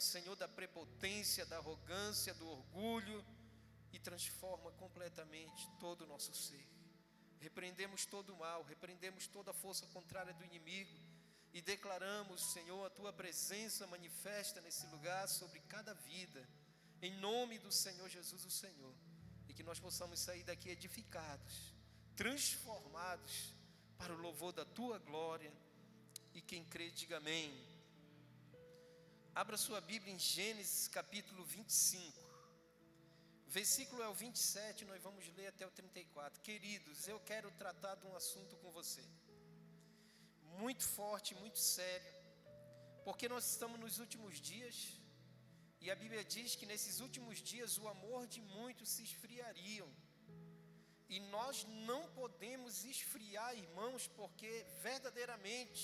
liberta, Senhor, da prepotência, da arrogância, do orgulho e transforma completamente todo o nosso ser. Repreendemos todo o mal, repreendemos toda a força contrária do inimigo e declaramos, Senhor, a Tua presença manifesta nesse lugar sobre cada vida, em nome do Senhor Jesus, o Senhor, e que nós possamos sair daqui edificados, transformados para o louvor da Tua glória. E quem crê, diga amém. Abra sua Bíblia em Gênesis capítulo 25, versículo é o 27, nós vamos ler até o 34. Queridos, eu quero tratar de um assunto com você, muito forte, muito sério, porque nós estamos nos últimos dias, e a Bíblia diz que nesses últimos dias o amor de muitos se esfriariam, e nós não podemos esfriar, irmãos, porque verdadeiramente,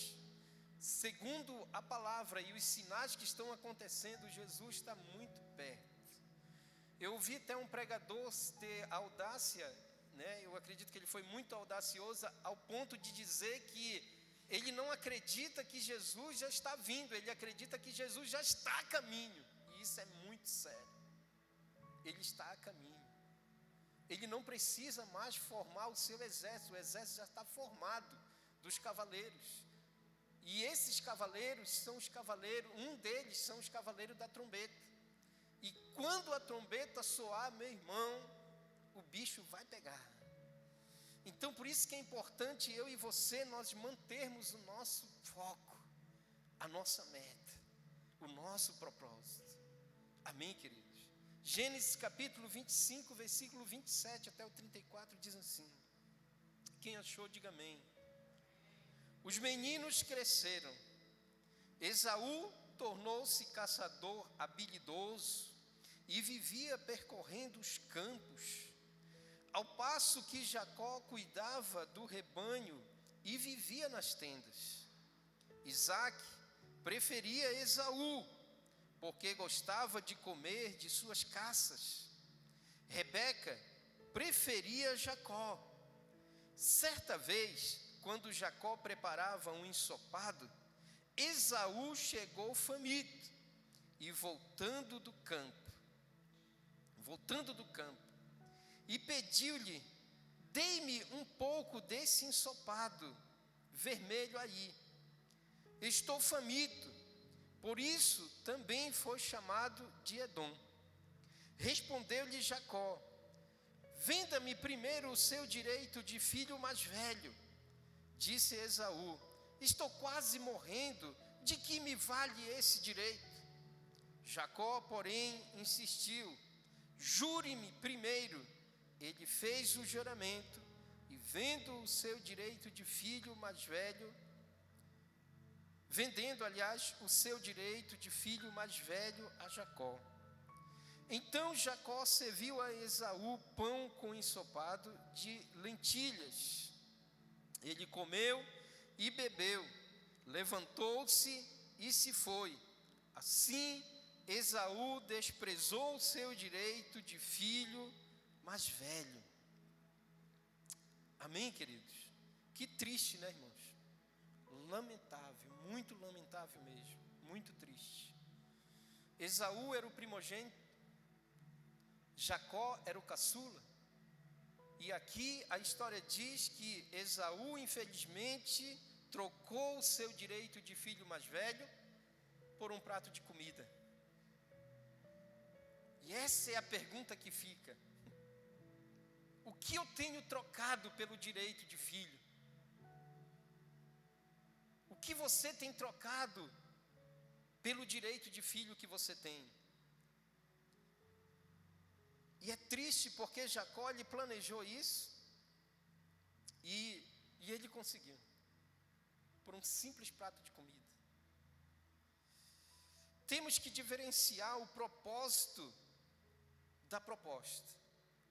segundo a palavra e os sinais que estão acontecendo, Jesus está muito perto. Eu ouvi até um pregador ter audácia, né? Eu acredito que ele foi muito audacioso ao ponto de dizer que ele não acredita que Jesus já está vindo, ele acredita que Jesus já está a caminho, e isso é muito sério. Ele está a caminho, ele não precisa mais formar o seu exército, o exército já está formado dos cavaleiros, e esses cavaleiros são os cavaleiros, um deles são os cavaleiros da trombeta. E quando a trombeta soar, meu irmão, o bicho vai pegar. Então por isso que é importante eu e você, nós mantermos o nosso foco, a nossa meta, o nosso propósito. Amém, queridos? Gênesis capítulo 25, versículo 27 até o 34 diz assim. Quem achou, diga amém. Os meninos cresceram. Esaú tornou-se caçador habilidoso e vivia percorrendo os campos, ao passo que Jacó cuidava do rebanho e vivia nas tendas. Isaque preferia Esaú, porque gostava de comer de suas caças. Rebeca preferia Jacó. Certa vez, quando Jacó preparava um ensopado, Esaú chegou faminto e voltando do campo, e pediu-lhe: dê-me um pouco desse ensopado vermelho aí, estou faminto. Por isso também foi chamado de Edom. Respondeu-lhe Jacó: venda-me primeiro o seu direito de filho mais velho. Disse Esaú: estou quase morrendo, de que me vale esse direito? Jacó, porém, insistiu: jure-me primeiro. Ele fez o juramento, e vendo o seu direito de filho mais velho, o seu direito de filho mais velho a Jacó. Então Jacó serviu a Esaú pão com ensopado de lentilhas. Ele comeu e bebeu, levantou-se e se foi. Assim Esaú desprezou o seu direito de filho mais velho. Amém, queridos? Que triste, né, irmãos? Lamentável, muito lamentável mesmo, muito triste. Esaú era o primogênito, Jacó era o caçula. E aqui a história diz que Esaú, infelizmente, trocou o seu direito de filho mais velho por um prato de comida. E essa é a pergunta que fica: o que eu tenho trocado pelo direito de filho? O que você tem trocado pelo direito de filho que você tem? E é triste porque Jacó ele planejou isso e ele conseguiu, por um simples prato de comida. Temos que diferenciar o propósito da proposta.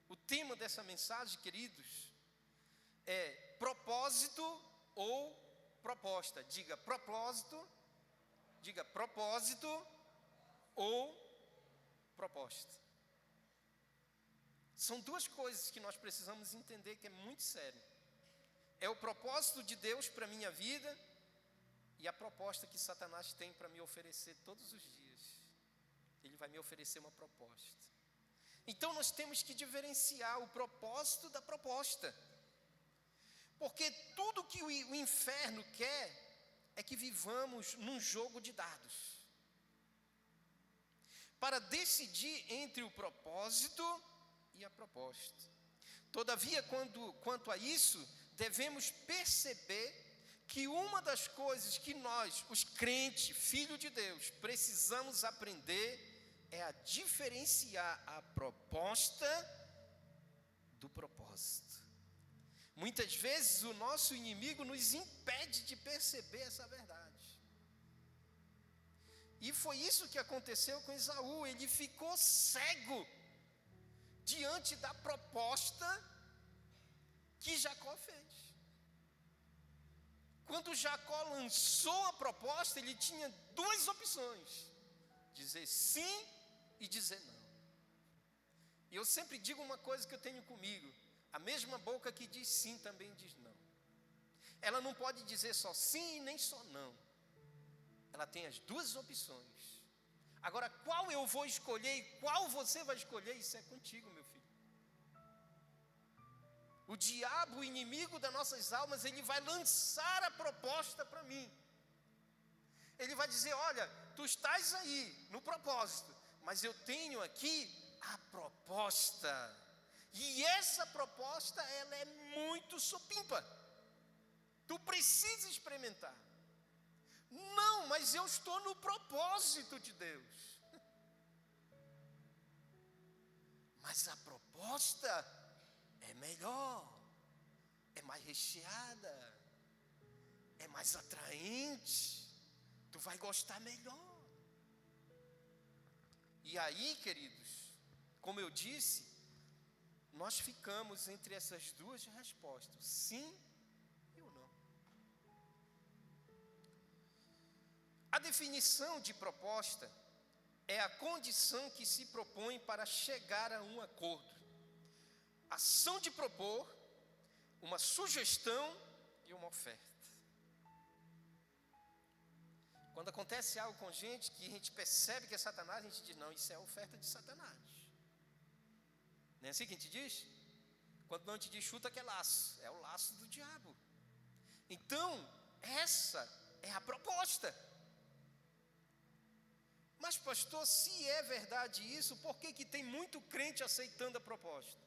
O tema dessa mensagem, queridos, é propósito ou proposta. Diga propósito ou proposta. São duas coisas que nós precisamos entender que é muito sério. É o propósito de Deus para a minha vida e a proposta que Satanás tem para me oferecer todos os dias. vai me oferecer uma proposta. Então nós temos que diferenciar o propósito da proposta. Porque tudo que o inferno quer é que vivamos num jogo de dados, para decidir entre o propósito e a proposta. Todavia, quanto a isso, devemos perceber que uma das coisas que nós, os crentes, filhos de Deus, precisamos aprender é a diferenciar a proposta do propósito. Muitas vezes o nosso inimigo nos impede de perceber essa verdade. E foi isso que aconteceu com Esaú. Ele ficou cego diante da proposta que Jacó fez. Quando Jacó lançou a proposta, ele tinha duas opções: dizer sim e dizer não. E eu sempre digo uma coisa que eu tenho comigo: a mesma boca que diz sim também diz não. Ela não pode dizer só sim e nem só não. Ela tem as duas opções. Agora, qual eu vou escolher e qual você vai escolher, isso é contigo, meu filho. O diabo, o inimigo das nossas almas, ele vai lançar a proposta para mim. Ele vai dizer: olha, tu estás aí no propósito, mas eu tenho aqui a proposta. E essa proposta, ela é muito supimpa. Tu precisa experimentar. Não, mas eu estou no propósito de Deus. Mas a proposta é melhor, é mais recheada, é mais atraente. Tu vai gostar melhor. E aí, queridos, como eu disse, nós ficamos entre essas duas respostas, sim e o não. A definição de proposta é a condição que se propõe para chegar a um acordo. Ação de propor, uma sugestão e uma oferta. Quando acontece algo com gente que a gente percebe que é Satanás, a gente diz: não, isso é a oferta de Satanás. Não é assim que a gente diz? Quando não, a gente diz: chuta que é laço. É o laço do diabo. Então, essa é a proposta. Mas pastor, se é verdade isso, por que tem muito crente aceitando a proposta?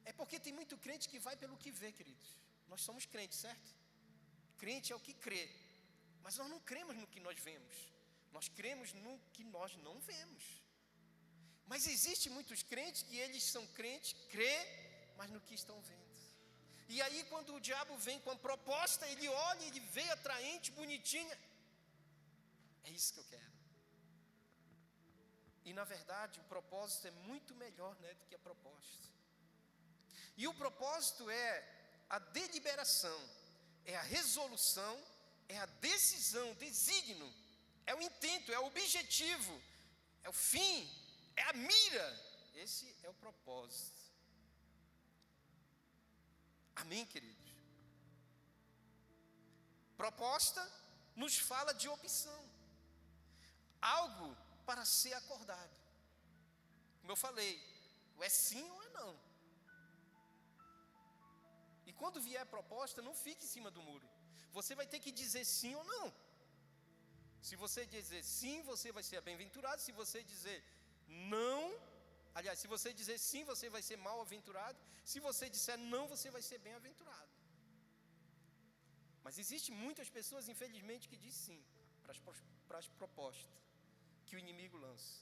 É porque tem muito crente que vai pelo que vê, queridos. Nós somos crentes, certo? Crente é o que crê. Mas nós não cremos no que nós vemos. Nós cremos no que nós não vemos. Mas existe muitos crentes que eles são crentes, crê, mas no que estão vendo. E aí quando o diabo vem com a proposta, ele olha, ele vê atraente, bonitinha. É isso que eu quero. E na verdade o propósito é muito melhor, né, do que a proposta. E o propósito é a deliberação, é a resolução, é a decisão, desígnio, é o intento, é o objetivo, é o fim, é a mira. Esse é o propósito. Amém, queridos? Proposta nos fala de opção, algo para ser acordado. Como eu falei, ou é sim ou é não. E quando vier a proposta, não fique em cima do muro. Você vai ter que dizer sim ou não. Se você dizer sim, você vai ser bem-aventurado. Se você dizer não, aliás, se você dizer sim, você vai ser mal-aventurado. Se você disser não, você vai ser bem-aventurado. Mas existem muitas pessoas, infelizmente, que dizem sim para as propostas que o inimigo lança.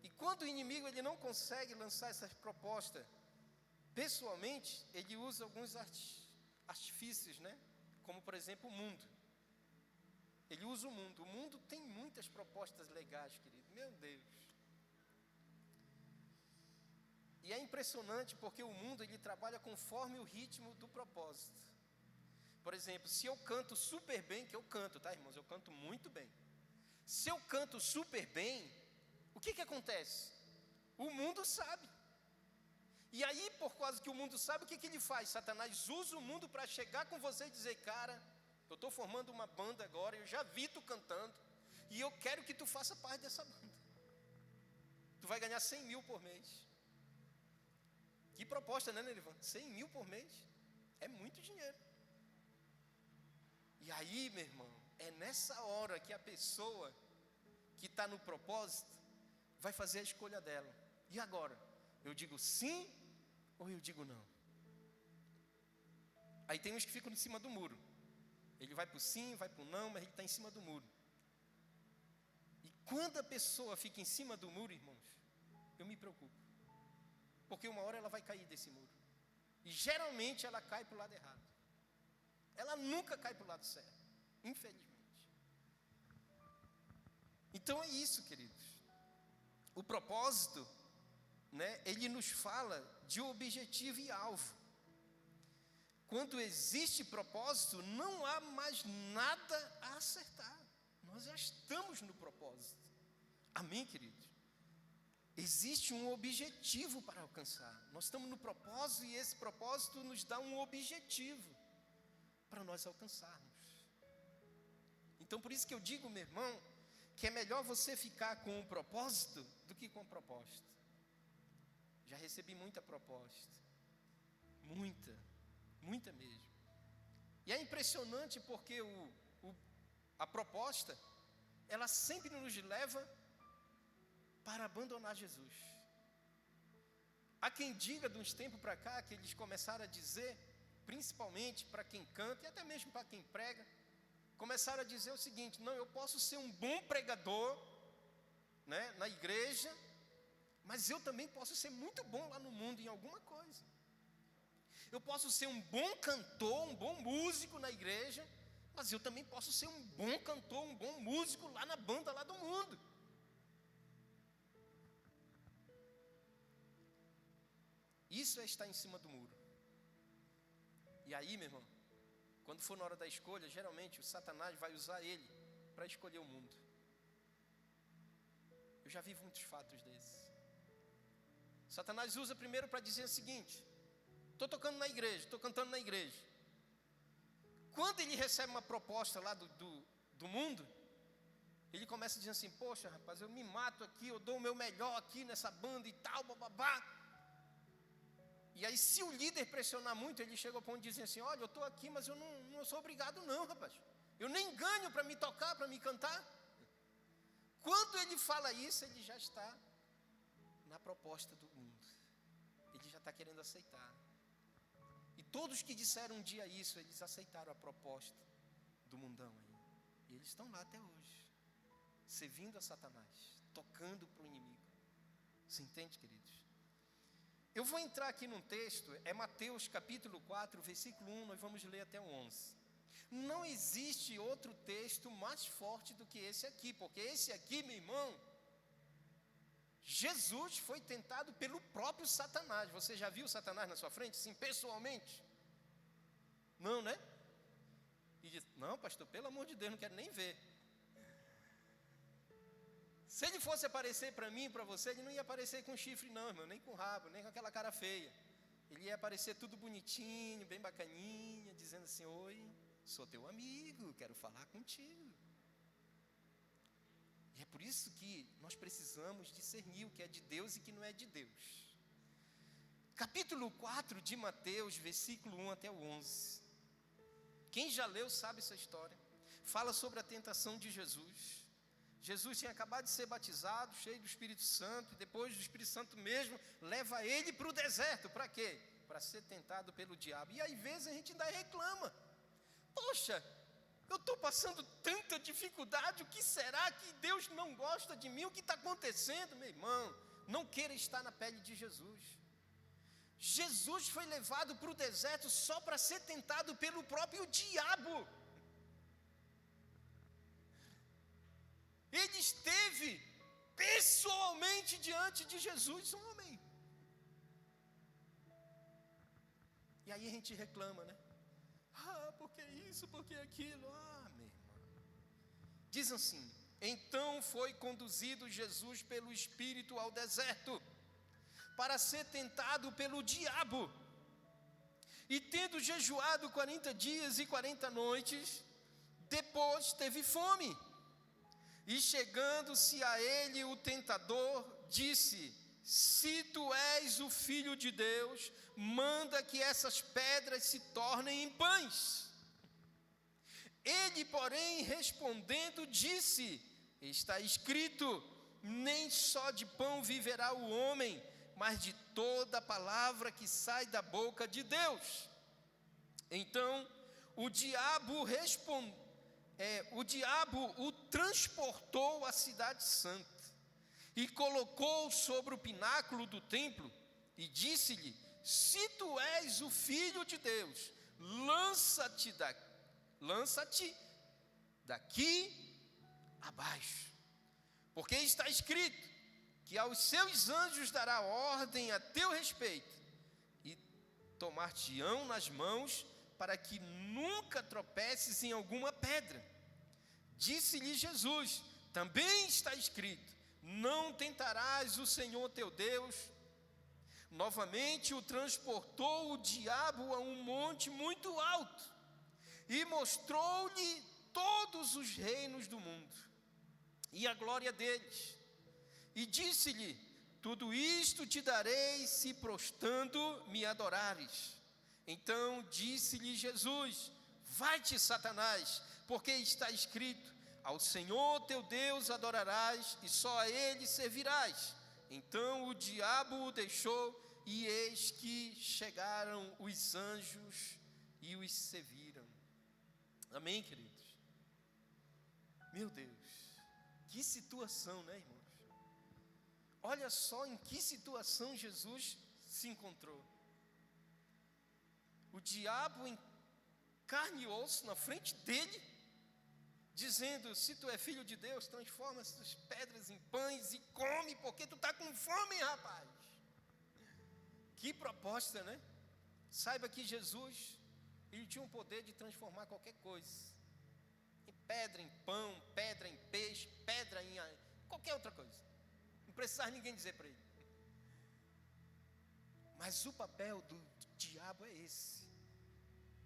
E quando o inimigo ele não consegue lançar essas propostas, pessoalmente, ele usa alguns artifícios, né? Como, por exemplo, o mundo. Ele usa o mundo. O mundo tem muitas propostas legais, querido. Meu Deus. E é impressionante porque o mundo, ele trabalha conforme o ritmo do propósito. Por exemplo, se eu canto super bem, que eu canto, tá, irmãos? Eu canto muito bem. Se eu canto super bem, o que acontece? O mundo sabe. E aí, por causa que o mundo sabe, o que ele faz? Satanás usa o mundo para chegar com você e dizer: cara, eu estou formando uma banda agora, eu já vi tu cantando, e e eu quero que tu faça parte dessa banda. Tu vai ganhar 100 mil por mês. Que proposta, né, Nerivan? 100 mil por mês é muito dinheiro. E aí, meu irmão, é nessa hora que a pessoa que está no propósito vai fazer a escolha dela. E agora? Eu digo sim ou eu digo não? Aí tem uns que ficam em cima do muro. Ele vai para o sim, vai para o não, mas ele está em cima do muro. E quando a pessoa fica em cima do muro, irmãos, eu me preocupo. Porque uma hora ela vai cair desse muro. E geralmente ela cai para o lado errado. Ela nunca cai para o lado certo, infelizmente. Então é isso, queridos. O propósito, né, ele nos fala de objetivo e alvo. Quando existe propósito, não há mais nada a acertar. Nós já estamos no propósito. Amém, queridos? Existe um objetivo para alcançar. Nós estamos no propósito e esse propósito nos dá um objetivo para nós alcançarmos. Então, por isso que eu digo, meu irmão, que é melhor você ficar com o propósito do que com a proposta. Já recebi muita proposta. Muita mesmo. E é impressionante porque a proposta, ela sempre nos leva para abandonar Jesus. Há quem diga de uns tempos para cá, que eles começaram a dizer, principalmente para quem canta e até mesmo para quem prega, começaram a dizer o seguinte: não, eu posso ser um bom pregador, né, na igreja, mas eu também posso ser muito bom lá no mundo em alguma coisa. Eu posso ser um bom cantor, um bom músico na igreja, mas eu também posso ser um bom cantor, um bom músico lá na banda lá do mundo. Isso é estar em cima do muro. E aí, meu irmão, quando for na hora da escolha, geralmente o Satanás vai usar ele para escolher o mundo. Eu já vi muitos fatos desses. Satanás usa primeiro para dizer o seguinte: estou tocando na igreja, estou cantando na igreja. Quando ele recebe uma proposta lá do mundo, ele começa a dizer assim: poxa, rapaz, eu me mato aqui, eu dou o meu melhor aqui nessa banda e tal, bababá. E aí, se o líder pressionar muito, ele chega ao ponto de dizer assim: olha, eu estou aqui, mas eu não sou obrigado não, rapaz. Eu nem ganho para me tocar, para me cantar. Quando ele fala isso, ele já está na proposta do mundo. Ele já está querendo aceitar. E todos que disseram um dia isso, eles aceitaram a proposta do mundão aí. E eles estão lá até hoje, servindo a Satanás, tocando para o inimigo. Você entende, queridos? Eu vou entrar aqui num texto, é Mateus capítulo 4, versículo 1, nós vamos ler até o 11. Não existe outro texto mais forte do que esse aqui, porque esse aqui, meu irmão, Jesus foi tentado pelo próprio Satanás. Você já viu Satanás na sua frente, sim, pessoalmente? Não, né? E diz: não, pastor, pelo amor de Deus, não quero nem ver. Se ele fosse aparecer para mim e para você, ele não ia aparecer com chifre não, irmão, nem com rabo, nem com aquela cara feia. Ele ia aparecer tudo bonitinho, bem bacaninha, dizendo assim: oi, sou teu amigo, quero falar contigo. E é por isso que nós precisamos discernir o que é de Deus e o que não é de Deus. Capítulo 4 de Mateus, versículo 1 até o 11. Quem já leu sabe essa história. Fala sobre a tentação de Jesus. Jesus tinha acabado de ser batizado, cheio do Espírito Santo, e depois do Espírito Santo mesmo leva ele para o deserto. Para quê? Para ser tentado pelo diabo. E às vezes a gente ainda reclama: poxa, eu estou passando tanta dificuldade, o que será que Deus não gosta de mim? O que está acontecendo? Meu irmão, não queira estar na pele de Jesus. Jesus foi levado para o deserto só para ser tentado pelo próprio diabo. Ele esteve pessoalmente diante de Jesus, homem. E aí a gente reclama, né? Ah, porque isso, porque aquilo. Ah, meu irmão. Diz assim: então foi conduzido Jesus pelo Espírito ao deserto, para ser tentado pelo diabo. E tendo jejuado 40 dias e 40 noites, depois teve fome. E chegando-se a ele o tentador, disse: se tu és o Filho de Deus, manda que essas pedras se tornem em pães. Ele, porém, respondendo, disse: está escrito, nem só de pão viverá o homem, mas de toda palavra que sai da boca de Deus. Então, o diabo o transportou à cidade santa e colocou sobre o pináculo do templo e disse-lhe: se tu és o Filho de Deus, lança-te daqui abaixo, porque está escrito que aos seus anjos dará ordem a teu respeito e tomar-te-ão nas mãos para que nunca tropeces em alguma pedra. Disse-lhe Jesus: também está escrito, não tentarás o Senhor teu Deus. Novamente o transportou o diabo a um monte muito alto e mostrou-lhe todos os reinos do mundo e a glória deles. E disse-lhe: tudo isto te darei se prostrando me adorares. Então disse-lhe Jesus: vai-te, Satanás, porque está escrito, ao Senhor teu Deus adorarás e só a Ele servirás. Então o diabo o deixou, e eis que chegaram os anjos e os serviram. Amém, queridos? Meu Deus, que situação, né, irmãos? Olha só em que situação Jesus se encontrou. O diabo em carne e osso na frente dele, dizendo: se tu é filho de Deus, transforma essas pedras em pães e come, porque tu está com fome, rapaz. Que proposta, né? Saiba que Jesus, ele tinha o poder de transformar qualquer coisa, em pedra em pão, pedra em peixe, pedra em qualquer outra coisa. Não precisava ninguém dizer para ele. Mas o papel do diabo é esse: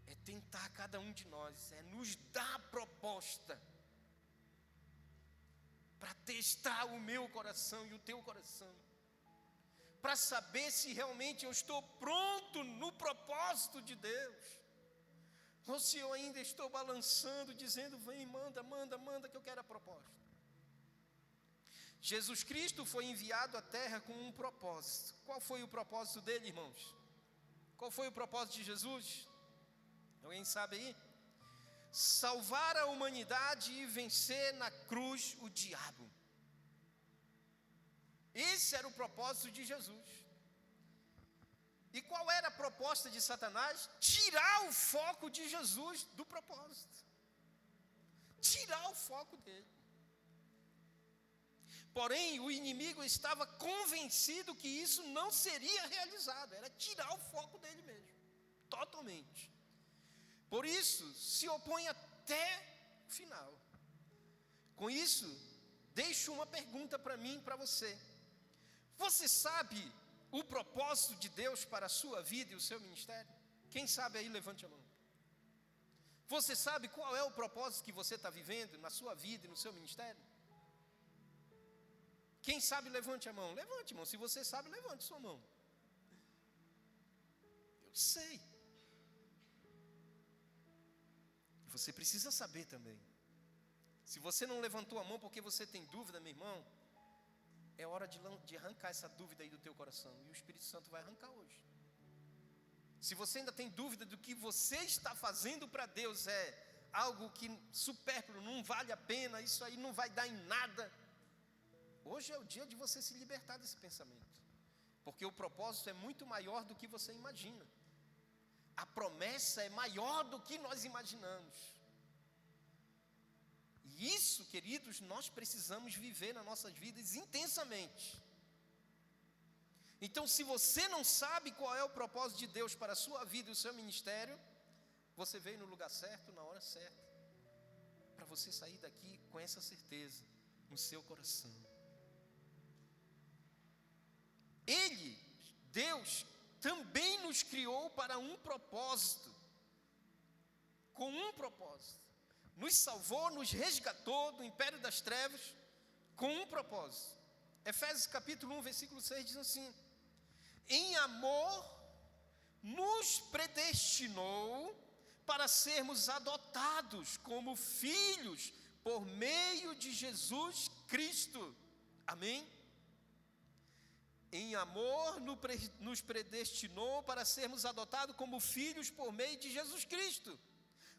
é tentar cada um de nós, é nos dar proposta para testar o meu coração e o teu coração, para saber se realmente eu estou pronto no propósito de Deus, ou se eu ainda estou balançando, dizendo: vem, manda, que eu quero a proposta. Jesus Cristo foi enviado à terra com um propósito. Qual foi o propósito dele, irmãos? Qual foi o propósito de Jesus? Alguém sabe aí? Salvar a humanidade e vencer na cruz o diabo. Esse era o propósito de Jesus. E qual era a proposta de Satanás? Tirar o foco de Jesus do propósito. Tirar o foco dele. Porém, o inimigo estava convencido que isso não seria realizado. Era tirar o foco dele mesmo, totalmente. Por isso, se opõe até o final. Com isso, deixo uma pergunta para mim e para você. Você sabe o propósito de Deus para a sua vida e o seu ministério? Quem sabe aí, levante a mão. Você sabe qual é o propósito que você está vivendo na sua vida e no seu ministério? Quem sabe, levante a mão. Levante, irmão. Se você sabe, levante sua mão. Eu sei. Você precisa saber também. Se você não levantou a mão porque você tem dúvida, meu irmão, é hora de arrancar essa dúvida aí do teu coração. E o Espírito Santo vai arrancar hoje. Se você ainda tem dúvida do que você está fazendo para Deus é algo que supérfluo, não vale a pena, isso aí não vai dar em nada, hoje é o dia de você se libertar desse pensamento. Porque o propósito é muito maior do que você imagina. A promessa é maior do que nós imaginamos. E isso, queridos, nós precisamos viver nas nossas vidas intensamente. Então, se você não sabe qual é o propósito de Deus para a sua vida e o seu ministério, você veio no lugar certo, na hora certa, para você sair daqui com essa certeza no seu coração. Ele, Deus, também nos criou para um propósito, com um propósito. Nos salvou, nos resgatou do império das trevas com um propósito. Efésios capítulo 1, versículo 6 diz assim: em amor nos predestinou para sermos adotados como filhos por meio de Jesus Cristo. Amém? Em amor nos predestinou para sermos adotados como filhos por meio de Jesus Cristo,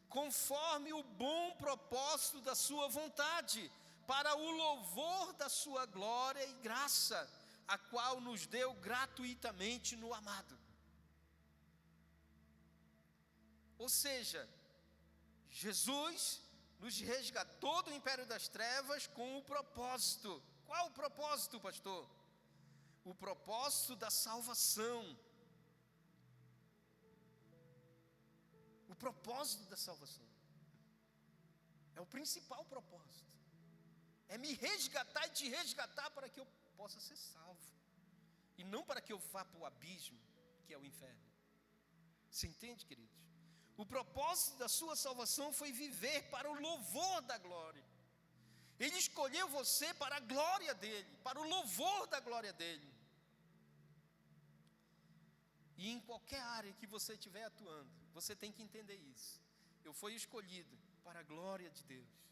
conforme o bom propósito da sua vontade, para o louvor da sua glória e graça, a qual nos deu gratuitamente no amado. Ou seja, Jesus nos resgatou do império das trevas com o propósito. Qual o propósito, pastor? O propósito da salvação. O propósito da salvação é o principal propósito. É me resgatar e te resgatar para que eu possa ser salvo, e não para que eu vá para o abismo, que é o inferno. Você entende, queridos? O propósito da sua salvação foi viver para o louvor da glória. Ele escolheu você para a glória dele, para o louvor da glória dele. E em qualquer área que você estiver atuando, você tem que entender isso. Eu fui escolhido para a glória de Deus.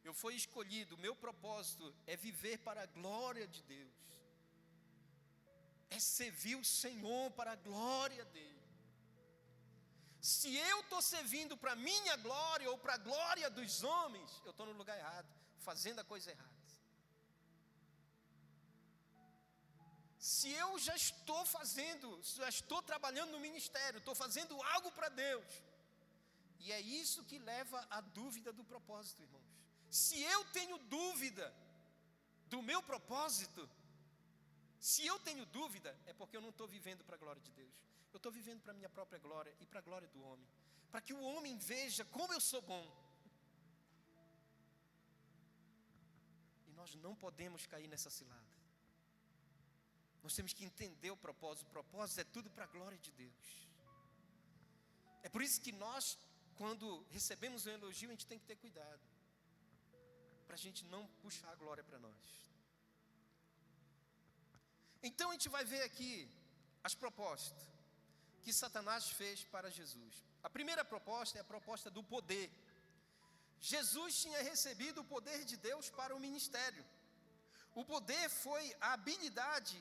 Eu fui escolhido, o meu propósito é viver para a glória de Deus. É servir o Senhor para a glória dele. Se eu estou servindo para a minha glória ou para a glória dos homens, eu estou no lugar errado, fazendo a coisa errada. Se eu já estou trabalhando no ministério, estou fazendo algo para Deus, e é isso que leva à dúvida do propósito, irmãos. Se eu tenho dúvida do meu propósito, se eu tenho dúvida, é porque eu não estou vivendo para a glória de Deus. Eu estou vivendo para a minha própria glória e para a glória do homem, para que o homem veja como eu sou bom. E nós não podemos cair nessa cilada. Nós temos que entender o propósito. O propósito é tudo para a glória de Deus. É por isso que nós, quando recebemos um elogio, a gente tem que ter cuidado, para a gente não puxar a glória para nós. Então a gente vai ver aqui as propostas que Satanás fez para Jesus. A primeira proposta é a proposta do poder. Jesus tinha recebido o poder de Deus para o ministério. O poder foi a habilidade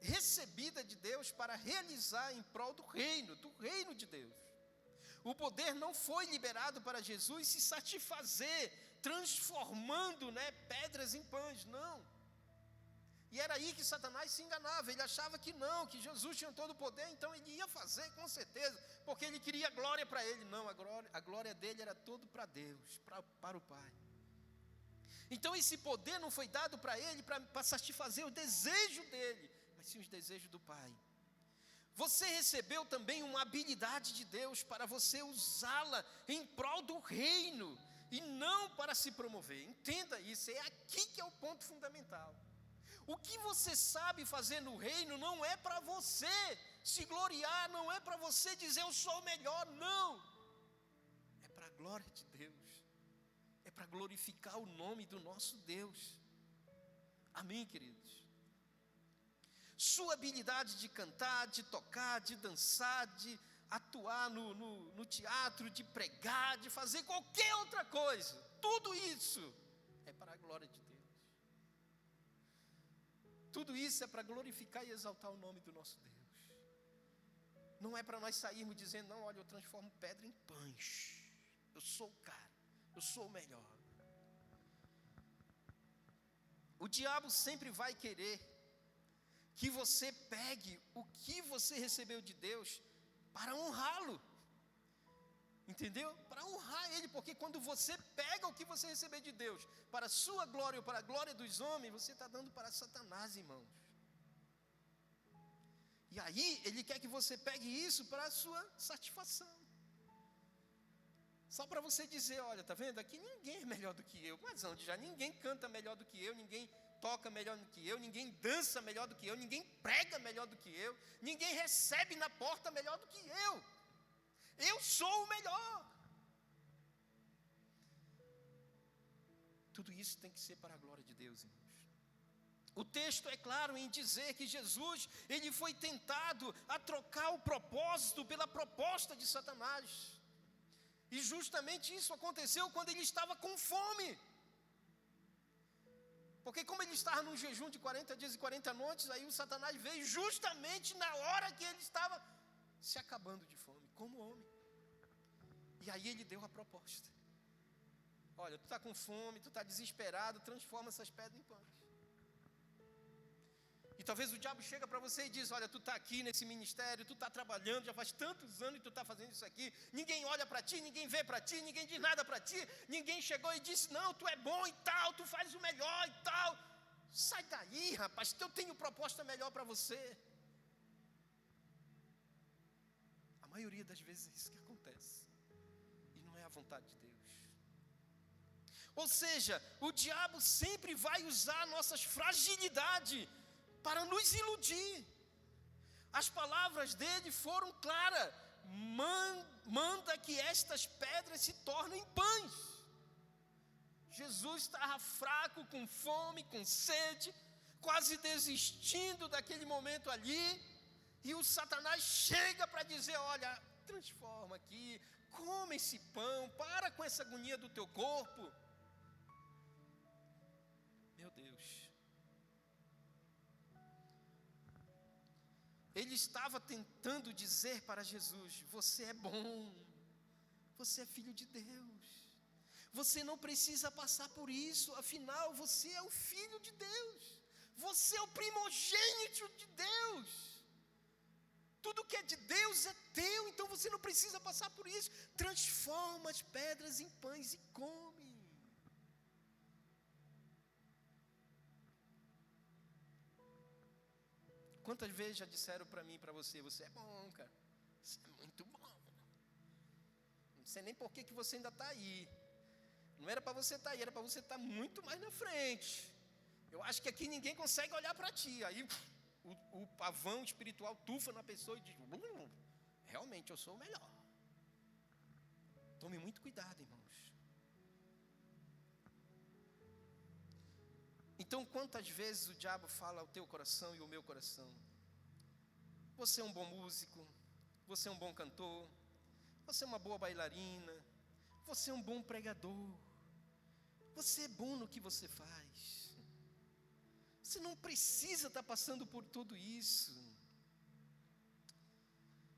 recebida de Deus para realizar em prol do reino de Deus. O poder não foi liberado para Jesus se satisfazer, transformando, pedras em pães, não. E era aí que Satanás se enganava. Ele achava que não, que Jesus tinha todo o poder, então ele ia fazer com certeza, porque ele queria glória para ele. Não, a glória dele era todo para Deus, para o Pai. Então esse poder não foi dado para ele para satisfazer o desejo dele, mas sim os desejos do Pai. Você recebeu também uma habilidade de Deus para você usá-la em prol do reino, e não para se promover. Entenda isso, é aqui que é o ponto fundamental. O que você sabe fazer no reino não é para você se gloriar, não é para você dizer eu sou o melhor, não. É para a glória de Deus. É para glorificar o nome do nosso Deus. Amém, queridos? Sua habilidade de cantar, de tocar, de dançar, de atuar no teatro, de pregar, de fazer qualquer outra coisa, tudo isso é para a glória de Deus. Tudo isso é para glorificar e exaltar o nome do nosso Deus. Não é para nós sairmos dizendo, não, olha, eu transformo pedra em pães. Eu sou o cara, eu sou o melhor. O diabo sempre vai querer que você pegue o que você recebeu de Deus para honrá-lo. Entendeu? Para honrar Ele, porque quando você pega o que você recebeu de Deus para a sua glória ou para a glória dos homens, você está dando para Satanás, irmãos. E aí, ele quer que você pegue isso para a sua satisfação. Só para você dizer, olha, está vendo? Aqui ninguém é melhor do que eu. Mas onde já ninguém canta melhor do que eu, ninguém toca melhor do que eu, ninguém dança melhor do que eu, ninguém prega melhor do que eu, ninguém recebe na porta melhor do que eu. Eu sou o melhor. Tudo isso tem que ser para a glória de Deus, irmãos. O texto é claro em dizer que Jesus, ele foi tentado a trocar o propósito pela proposta de Satanás. E justamente isso aconteceu quando ele estava com fome. Porque como ele estava num jejum de 40 dias e 40 noites, aí o Satanás veio justamente na hora que ele estava se acabando de fome, como homem. E aí ele deu a proposta. Olha, tu está com fome, tu está desesperado, transforma essas pedras em pães. E talvez o diabo chega para você e diz, olha, tu está aqui nesse ministério, tu está trabalhando, já faz tantos anos que tu está fazendo isso aqui, ninguém olha para ti, ninguém vê para ti, ninguém diz nada para ti, ninguém chegou e disse, não, tu é bom e tal, tu faz o melhor e tal. Sai daí, rapaz, que eu tenho proposta melhor para você. A maioria das vezes é isso que acontece. E não é a vontade de Deus. Ou seja, o diabo sempre vai usar nossas fragilidades para nos iludir. As palavras dele foram claras: manda que estas pedras se tornem pães. Jesus estava fraco, com fome, com sede, quase desistindo daquele momento ali, e o Satanás chega para dizer, olha, transforma aqui, come esse pão, para com essa agonia do teu corpo. Meu Deus. Ele estava tentando dizer para Jesus, você é bom, você é filho de Deus, você não precisa passar por isso, afinal você é o filho de Deus, você é o primogênito de Deus, tudo que é de Deus é teu, então você não precisa passar por isso, transforma as pedras em pães e come. Quantas vezes já disseram para mim e para você, você é bom, cara, você é muito bom, não sei nem por que você ainda está aí, não era para você estar aí, era para você estar muito mais na frente, eu acho que aqui ninguém consegue olhar para ti, aí o pavão espiritual tufa na pessoa e diz, realmente eu sou o melhor. Tome muito cuidado, irmãos. Então, quantas vezes o diabo fala ao teu coração e ao meu coração, você é um bom músico, você é um bom cantor, você é uma boa bailarina, você é um bom pregador, você é bom no que você faz, você não precisa estar passando por tudo isso.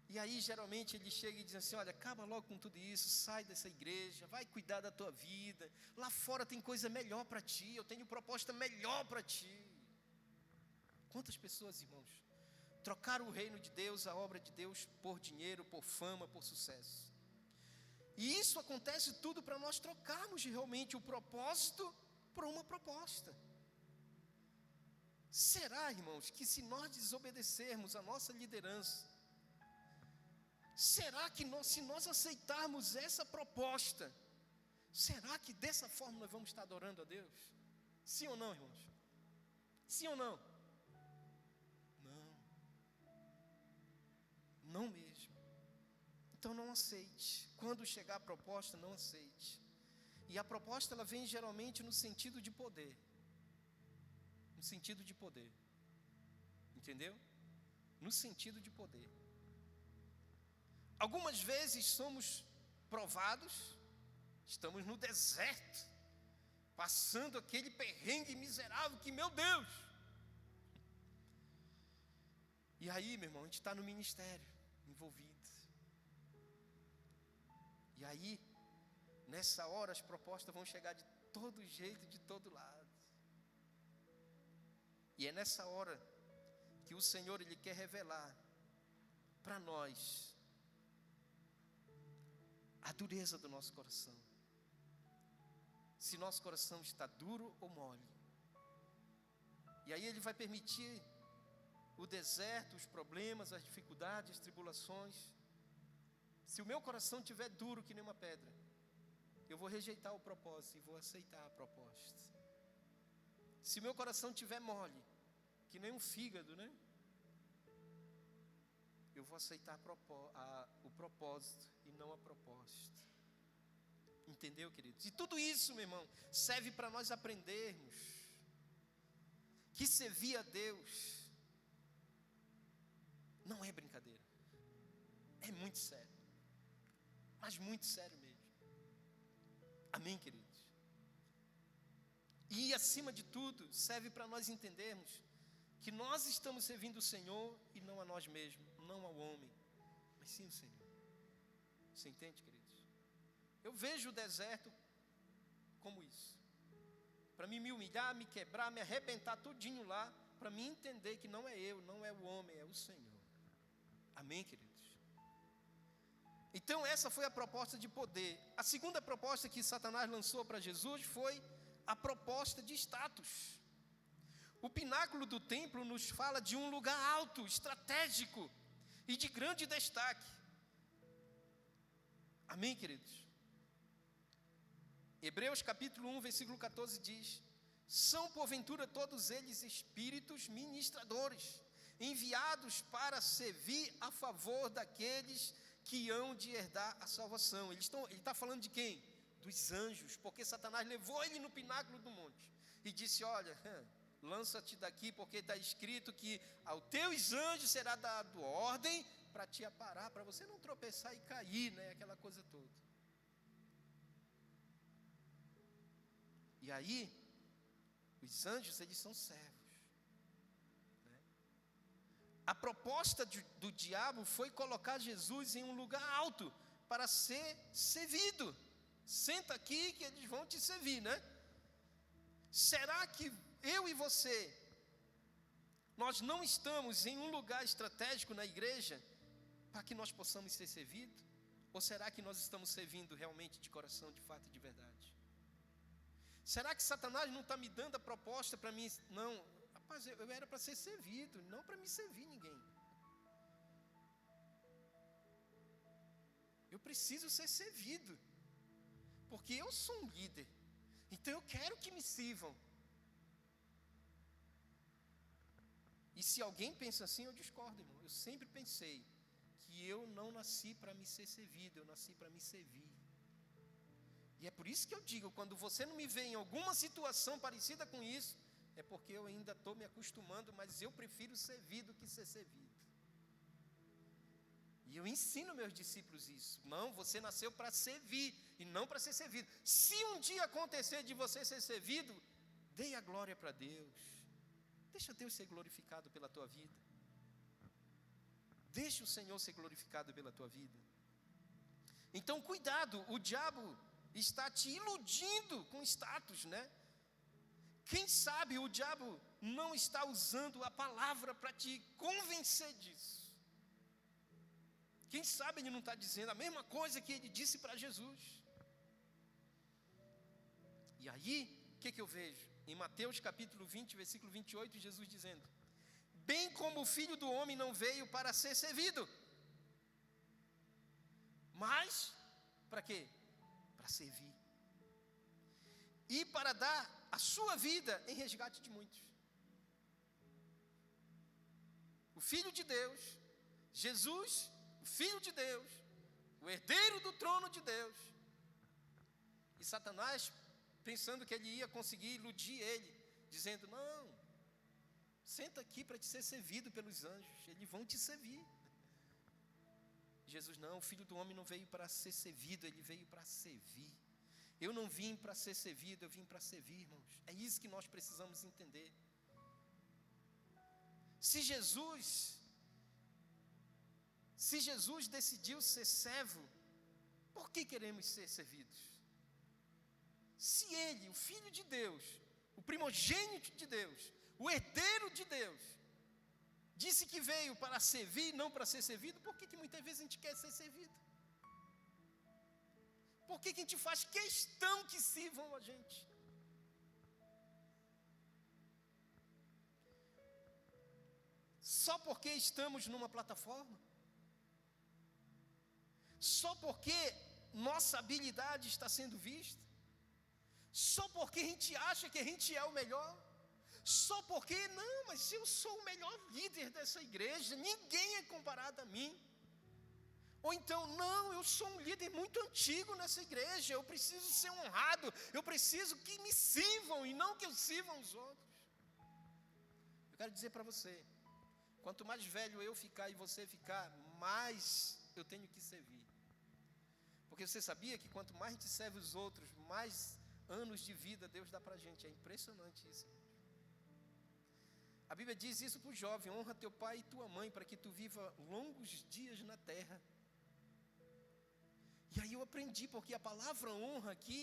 E aí geralmente ele chega e diz assim, olha, acaba logo com tudo isso, sai dessa igreja, vai cuidar da tua vida, lá fora tem coisa melhor para ti, eu tenho proposta melhor para ti. Quantas pessoas, irmãos, trocaram o reino de Deus, a obra de Deus, por dinheiro, por fama, por sucesso. E isso acontece tudo para nós trocarmos realmente o propósito por uma proposta. Será, irmãos, que se nós desobedecermos a nossa liderança, será que se nós aceitarmos essa proposta, será que dessa forma nós vamos estar adorando a Deus? Sim ou não, irmãos? Sim ou não? Não mesmo. Então não aceite. Quando chegar a proposta, não aceite. E a proposta ela vem geralmente no sentido de poder. No sentido de poder. Entendeu? No sentido de poder. Algumas vezes somos provados, estamos no deserto, passando aquele perrengue miserável que, meu Deus! E aí, meu irmão, a gente está no ministério, envolvido. E aí, nessa hora, as propostas vão chegar de todo jeito, de todo lado. E é nessa hora que o Senhor, Ele quer revelar para nós a dureza do nosso coração. Se nosso coração está duro ou mole. E aí Ele vai permitir o deserto, os problemas, as dificuldades, as tribulações. Se o meu coração estiver duro que nem uma pedra, eu vou rejeitar o propósito e vou aceitar a proposta. Se o meu coração estiver mole, que nem um fígado, né? Eu vou aceitar o propósito e não a proposta. Entendeu, queridos? E tudo isso, meu irmão, serve para nós aprendermos que servia a Deus, não é brincadeira. É muito sério. Mas muito sério mesmo. Amém, queridos? E acima de tudo, serve para nós entendermos que nós estamos servindo o Senhor e não a nós mesmos, não ao homem, mas sim o Senhor. Você entende, queridos? Eu vejo o deserto como isso. Para mim me humilhar, me quebrar, me arrebentar tudinho lá, para mim entender que não é eu, não é o homem, é o Senhor. Amém, queridos? Então essa foi a proposta de poder. A segunda proposta que Satanás lançou para Jesus foi a proposta de status. O pináculo do templo nos fala de um lugar alto, estratégico e de grande destaque. Amém, queridos? Hebreus capítulo 1, versículo 14 diz: são porventura todos eles espíritos ministradores, enviados para servir a favor daqueles que hão de herdar a salvação. Ele está falando de quem? Dos anjos, porque Satanás levou ele no pináculo do monte e disse: olha, lança-te daqui, porque está escrito que aos teus anjos será dado ordem para te aparar, para você não tropeçar e cair, né? Aquela coisa toda. E aí, os anjos, eles são servos, né? A proposta do diabo foi colocar Jesus em um lugar alto para ser servido. Senta aqui que eles vão te servir, né? Será que eu e você, nós não estamos em um lugar estratégico na igreja para que nós possamos ser servidos? Ou será que nós estamos servindo realmente de coração, de fato e de verdade? Será que Satanás não está me dando a proposta para mim? Não, rapaz, eu era para ser servido, não para me servir ninguém. Eu preciso ser servido, porque eu sou um líder, então eu quero que me sirvam. E se alguém pensa assim, eu discordo, irmão. Eu sempre pensei que eu não nasci para me ser servido, eu nasci para me servir. E é por isso que eu digo, quando você não me vê em alguma situação parecida com isso, é porque eu ainda estou me acostumando, mas eu prefiro servir do que ser servido. E eu ensino meus discípulos isso. Não, você nasceu para servir e não para ser servido. Se um dia acontecer de você ser servido, dê a glória para Deus. Deixa Deus ser glorificado pela tua vida. Deixa o Senhor ser glorificado pela tua vida. Então cuidado, o diabo está te iludindo com status, né? Quem sabe o diabo não está usando a palavra para te convencer disso. Quem sabe ele não está dizendo a mesma coisa que ele disse para Jesus. E aí, o que eu vejo? Em Mateus capítulo 20, versículo 28, Jesus dizendo: bem como o Filho do Homem não veio para ser servido, mas, para quê? Para servir. E para dar a sua vida em resgate de muitos. O Filho de Deus, Jesus, o Filho de Deus, o herdeiro do trono de Deus. E Satanás, pensando que ele ia conseguir iludir ele, dizendo: não, senta aqui para te ser servido pelos anjos, eles vão te servir. Jesus: não, o Filho do Homem não veio para ser servido, ele veio para servir. Eu não vim para ser servido, eu vim para servir, irmãos. É isso que nós precisamos entender. Se Jesus decidiu ser servo, por que queremos ser servidos? Se ele, o Filho de Deus, o primogênito de Deus, o herdeiro de Deus, disse que veio para servir, não para ser servido, por que muitas vezes a gente quer ser servido? Por que a gente faz questão que sirvam a gente? Só porque estamos numa plataforma? Só porque nossa habilidade está sendo vista? Só porque a gente acha que a gente é o melhor? Só porque, não, mas eu sou o melhor líder dessa igreja, ninguém é comparado a mim. Ou então, não, eu sou um líder muito antigo nessa igreja, eu preciso ser honrado, eu preciso que me sirvam e não que eu sirvam os outros. Eu quero dizer para você, quanto mais velho eu ficar e você ficar, mais eu tenho que servir. Porque você sabia que quanto mais a gente serve os outros, mais anos de vida Deus dá para a gente. É impressionante isso. A Bíblia diz isso para o jovem: honra teu pai e tua mãe, para que tu viva longos dias na terra. E aí eu aprendi, porque a palavra honra aqui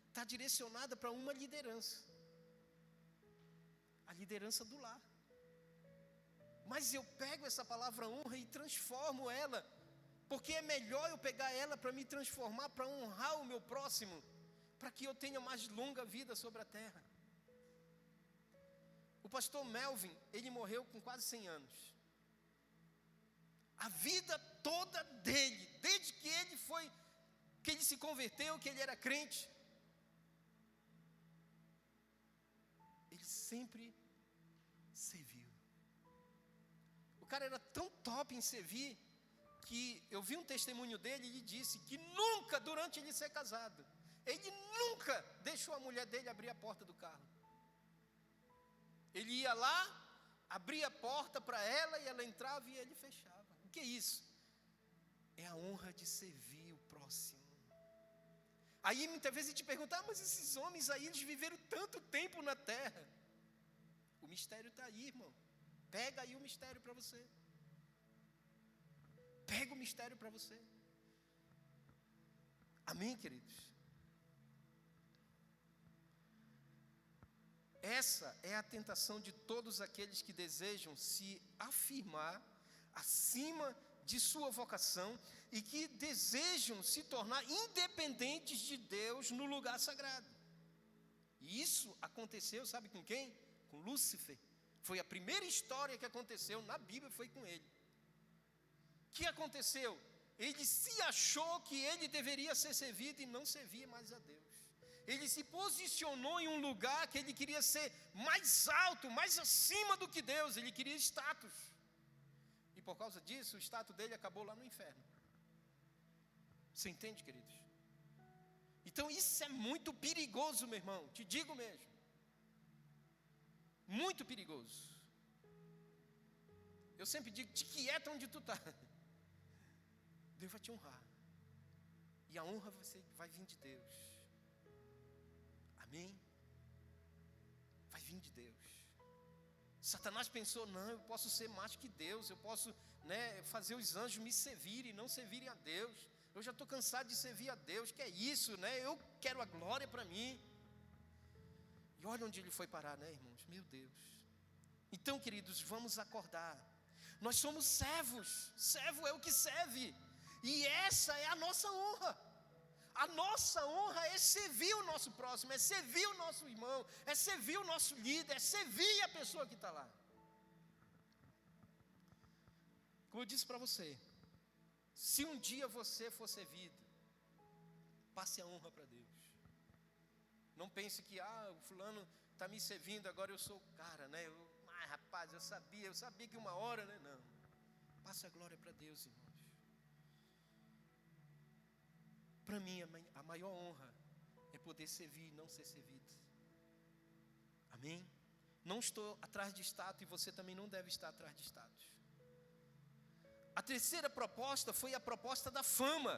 está direcionada para uma liderança. A liderança do lar. Mas eu pego essa palavra honra e transformo ela, porque é melhor eu pegar ela para me transformar, para honrar o meu próximo, para que eu tenha mais longa vida sobre a terra. O pastor Melvin, ele morreu com quase 100 anos. A vida toda dele, desde que ele se converteu, que ele era crente, ele sempre serviu. O cara era tão top em servir, que eu vi um testemunho dele e ele disse que nunca, durante ele ser casado, ele nunca deixou a mulher dele abrir a porta do carro. Ele ia lá, abria a porta para ela e ela entrava e ele fechava. O que é isso? É a honra de servir o próximo. Aí muitas vezes a gente pergunta: mas esses homens aí, eles viveram tanto tempo na terra. O mistério está aí, irmão. Pega aí o mistério para você. Pega o mistério para você. Amém, queridos? Essa é a tentação de todos aqueles que desejam se afirmar acima de sua vocação e que desejam se tornar independentes de Deus no lugar sagrado. E isso aconteceu, sabe com quem? Com Lúcifer. Foi a primeira história que aconteceu na Bíblia, foi com ele. O que aconteceu? Ele se achou que ele deveria ser servido e não servia mais a Deus. Ele se posicionou em um lugar que ele queria ser mais alto, mais acima do que Deus. Ele queria status. E por causa disso, o status dele acabou lá no inferno. Você entende, queridos? Então isso é muito perigoso, meu irmão. Te digo mesmo. Muito perigoso. Eu sempre digo: te quieta onde tu está. Deus vai te honrar. E a honra vai vir de Deus. Amém? Vai vir de Deus. Satanás pensou: não, eu posso ser mais que Deus. Eu posso, fazer os anjos me servirem e não servirem a Deus. Eu já estou cansado de servir a Deus. Que é isso, Eu quero a glória para mim. E olha onde ele foi parar, irmãos? Meu Deus. Então, queridos, vamos acordar. Nós somos servos. Servo é o que serve. E essa é a nossa honra. A nossa honra é servir o nosso próximo, é servir o nosso irmão, é servir o nosso líder, é servir a pessoa que está lá. Como eu disse para você, se um dia você for servido, passe a honra para Deus. Não pense que, o fulano está me servindo, agora eu sou o cara, rapaz, eu sabia que uma hora, Não, passe a glória para Deus, irmãos. Para mim, a maior honra é poder servir e não ser servido. Amém? Não estou atrás de status e você também não deve estar atrás de status. A terceira proposta foi a proposta da fama.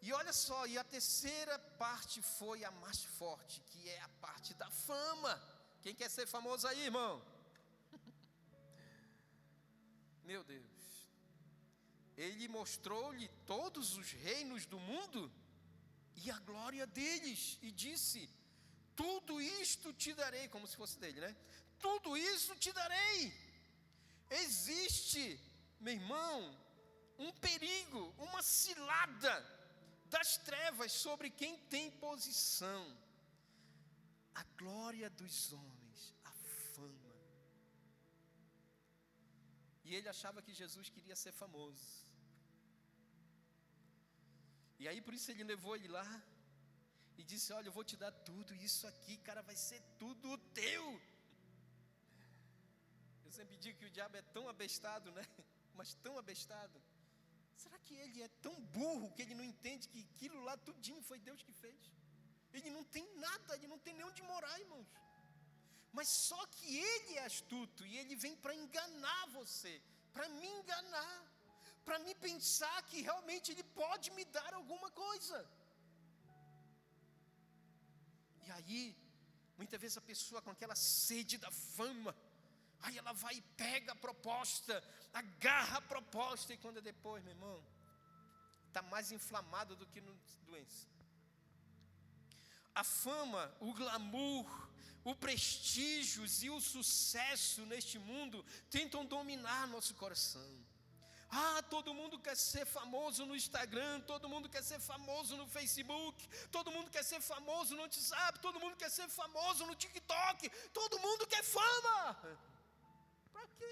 E olha só, e a terceira parte foi a mais forte, que é a parte da fama. Quem quer ser famoso aí, irmão? Meu Deus. Ele mostrou-lhe todos os reinos do mundo e a glória deles, e disse: tudo isto te darei, como se fosse dele, Tudo isso te darei. Existe, meu irmão, um perigo, uma cilada das trevas sobre quem tem posição. A glória dos homens, a fama. E ele achava que Jesus queria ser famoso. E aí por isso ele levou ele lá e disse: olha, eu vou te dar tudo isso aqui, cara, vai ser tudo teu. Eu sempre digo que o diabo é tão abestado, mas tão abestado. Será que ele é tão burro que ele não entende que aquilo lá tudinho foi Deus que fez? Ele não tem nada, ele não tem nem onde morar, irmãos. Mas só que ele é astuto e ele vem para enganar você, para me enganar, para me pensar que realmente ele pode me dar alguma coisa. E aí, muitas vezes a pessoa com aquela sede da fama, aí ela vai e pega a proposta, agarra a proposta, e quando é depois, meu irmão, está mais inflamado do que no doença. A fama, o glamour, o prestígio e o sucesso neste mundo tentam dominar nosso coração. Todo mundo quer ser famoso no Instagram, todo mundo quer ser famoso no Facebook, todo mundo quer ser famoso no WhatsApp, todo mundo quer ser famoso no TikTok, todo mundo quer fama. Para quê?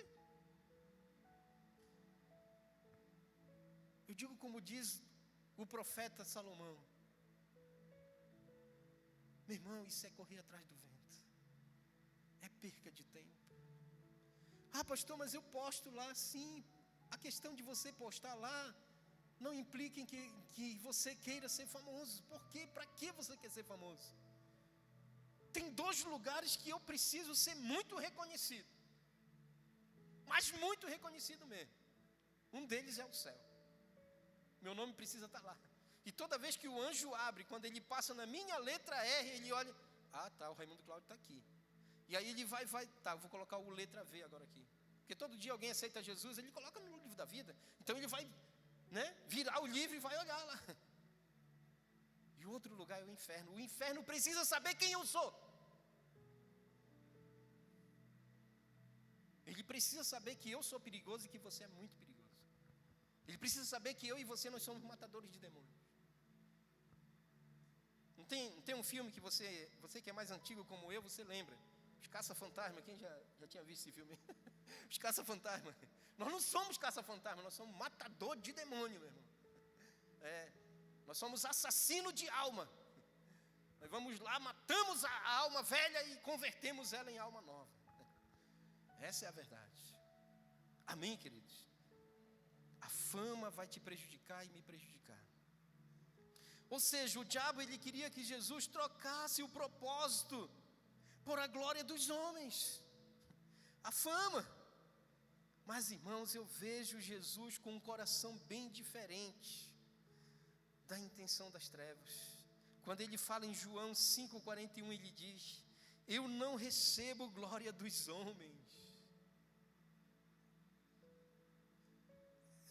Eu digo como diz o profeta Salomão: meu irmão, isso é correr atrás do vento, é perca de tempo. Pastor, mas eu posto lá. Sim, a questão de você postar lá não implica em que você queira ser famoso. Por quê? Para que você quer ser famoso? Tem 2 lugares que eu preciso ser muito reconhecido, mas muito reconhecido mesmo. Um deles é o céu. Meu nome precisa estar lá. E toda vez que o anjo abre, quando ele passa na minha letra R, ele olha: o Raimundo Cláudio está aqui. E aí ele vai, vou colocar o letra V agora aqui. Porque todo dia alguém aceita Jesus, ele coloca no livro da vida. Então ele vai, virar o livro e vai olhar lá. E o outro lugar é o inferno. O inferno precisa saber quem eu sou. Ele precisa saber que eu sou perigoso e que você é muito perigoso. Ele precisa saber que eu e você, nós somos matadores de demônios. Não tem um filme que você que é mais antigo como eu, você lembra? Os Caça-Fantasma. Quem já tinha visto esse filme? Os Caça-Fantasma. Nós não somos Caça-Fantasma, nós somos matador de demônio, meu irmão. Nós somos assassino de alma. Nós vamos lá, matamos a alma velha e convertemos ela em alma nova. Essa é a verdade. Amém, queridos? A fama vai te prejudicar e me prejudicar. Ou seja, o diabo, ele queria que Jesus trocasse o propósito por a glória dos homens, a fama. Mas, irmãos, eu vejo Jesus com um coração bem diferente da intenção das trevas. Quando ele fala em João 5,41, ele diz: eu não recebo glória dos homens.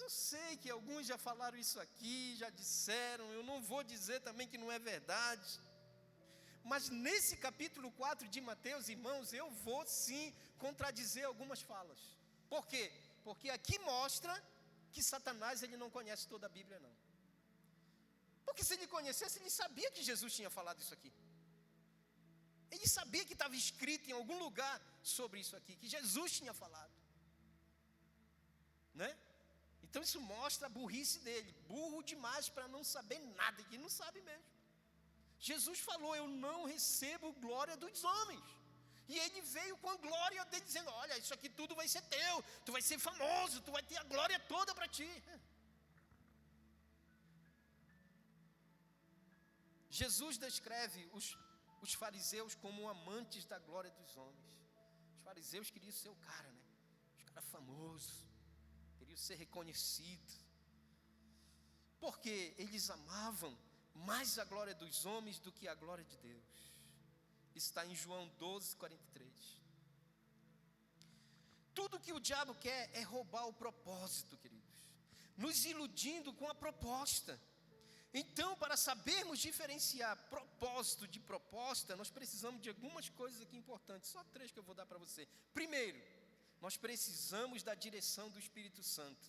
Eu sei que alguns já falaram isso aqui, já disseram, eu não vou dizer também que não é verdade. Mas nesse capítulo 4 de Mateus, irmãos, eu vou sim contradizer algumas falas. Por quê? Porque aqui mostra que Satanás, ele não conhece toda a Bíblia, não. Porque se ele conhecesse, ele sabia que Jesus tinha falado isso aqui. Ele sabia que estava escrito em algum lugar sobre isso aqui, que Jesus tinha falado. Então isso mostra a burrice dele, burro demais para não saber nada, e não sabe mesmo. Jesus falou: eu não recebo glória dos homens. E ele veio com a glória dele, dizendo: olha, isso aqui tudo vai ser teu, tu vai ser famoso, tu vai ter a glória toda para ti. Jesus descreve os fariseus como amantes da glória dos homens. Os fariseus queriam ser o cara, os caras famosos, queriam ser reconhecidos, porque eles amavam mais a glória dos homens do que a glória de Deus. Está em João 12:43. Tudo que o diabo quer é roubar o propósito, queridos, nos iludindo com a proposta. Então, para sabermos diferenciar propósito de proposta, nós precisamos de algumas coisas aqui importantes. Só 3 que eu vou dar para você. Primeiro, nós precisamos da direção do Espírito Santo.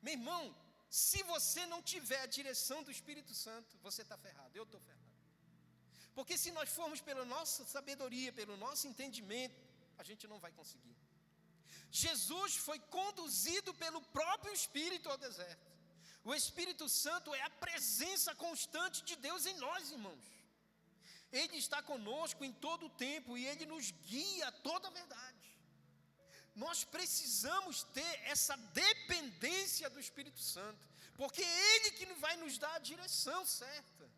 Meu irmão, se você não tiver a direção do Espírito Santo, você está ferrado, eu estou ferrado. Porque se nós formos pela nossa sabedoria, pelo nosso entendimento, a gente não vai conseguir. Jesus foi conduzido pelo próprio Espírito ao deserto. O Espírito Santo é a presença constante de Deus em nós, irmãos. Ele está conosco em todo o tempo e Ele nos guia a toda a verdade. Nós precisamos ter essa dependência do Espírito Santo, porque é Ele que vai nos dar a direção certa.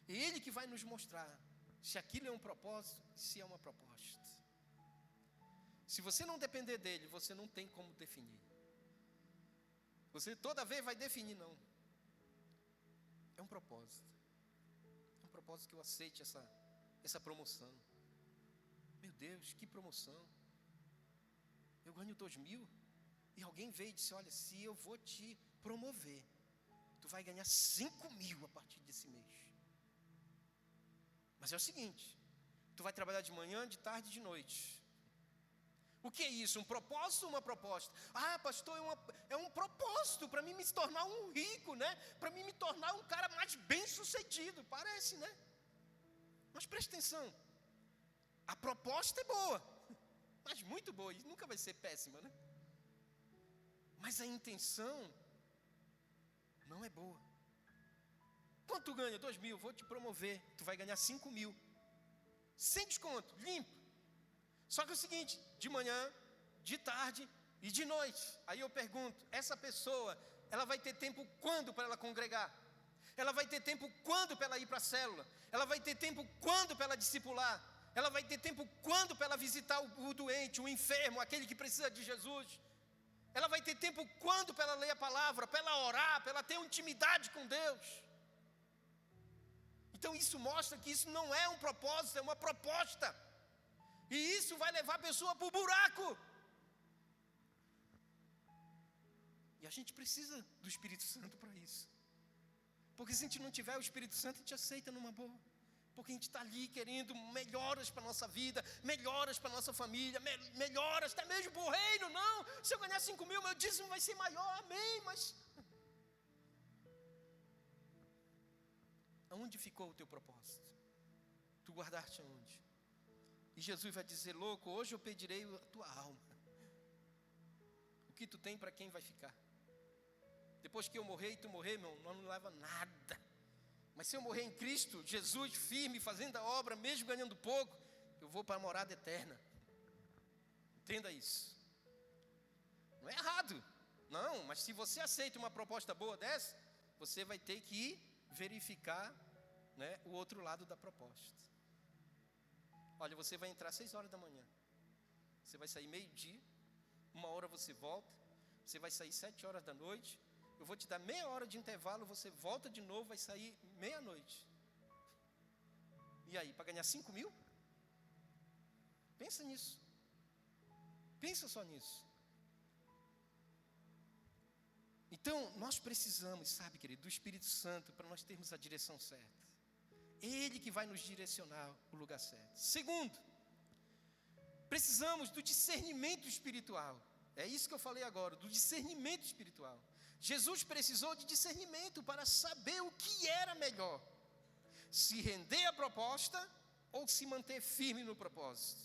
É Ele que vai nos mostrar. se aquilo é um propósito, se é uma proposta. Se você não depender dele, você não tem como definir. Você toda vez vai definir, não. É um propósito. É um propósito que eu aceite essa promoção. Meu Deus, que promoção. Eu ganho 2.000 e alguém veio e disse, olha, se eu vou te promover, tu vai ganhar 5.000 a partir desse mês. Mas é o seguinte, tu vai trabalhar de manhã, de tarde e de noite. O que é isso? Um propósito ou uma proposta? Ah, pastor, é um propósito para mim me tornar um rico, né? Para mim me tornar um cara mais bem sucedido. Parece, né? Mas preste atenção. A proposta é boa, mas muito boa, e nunca vai ser péssima, né? Mas a intenção não é boa. Quanto tu ganha? 2.000, vou te promover. Tu vai ganhar 5.000. Sem desconto, limpo. Só que é o seguinte, de manhã, de tarde e de noite. Aí eu pergunto, essa pessoa, ela vai ter tempo quando para ela congregar? Ela vai ter tempo quando para ela ir para a célula? Ela vai ter tempo quando para ela discipular? Ela vai ter tempo quando para ela visitar o doente, o enfermo, aquele que precisa de Jesus? Ela vai ter tempo quando para ela ler a palavra, para ela orar, para ela ter intimidade com Deus? Então isso mostra que isso não é um propósito, é uma proposta. E isso vai levar a pessoa para o buraco. E a gente precisa do Espírito Santo para isso. Porque se a gente não tiver o Espírito Santo, a gente aceita numa boa. Porque a gente está ali querendo melhoras para a nossa vida, melhoras para a nossa família, melhoras até mesmo para o reino. Não, se eu ganhar 5.000, meu dízimo vai ser maior, amém. Mas aonde ficou o teu propósito? Tu guardaste aonde? E Jesus vai dizer, louco, hoje eu pedirei a tua alma. O que tu tem para quem vai ficar? Depois que eu morrer e tu morrer, meu, não leva nada. Mas se eu morrer em Cristo, Jesus firme, fazendo a obra, mesmo ganhando pouco, eu vou para a morada eterna. Entenda isso. Não é errado. Não, mas se você aceita uma proposta boa dessa, você vai ter que verificar, né, o outro lado da proposta. Olha, você vai entrar às 6 horas da manhã. Você vai sair meio-dia. 1 hora você volta. Você vai sair 7 horas da noite. Eu vou te dar meia hora de intervalo. Você volta de novo, vai sair meia-noite. E aí, para ganhar 5.000? Pensa nisso. Pensa só nisso. Então, nós precisamos, sabe, querido, do Espírito Santo para nós termos a direção certa. Ele que vai nos direcionar o lugar certo. Segundo, precisamos do discernimento espiritual. É isso que eu falei agora, do discernimento espiritual. Jesus precisou de discernimento para saber o que era melhor. Se render à proposta ou se manter firme no propósito.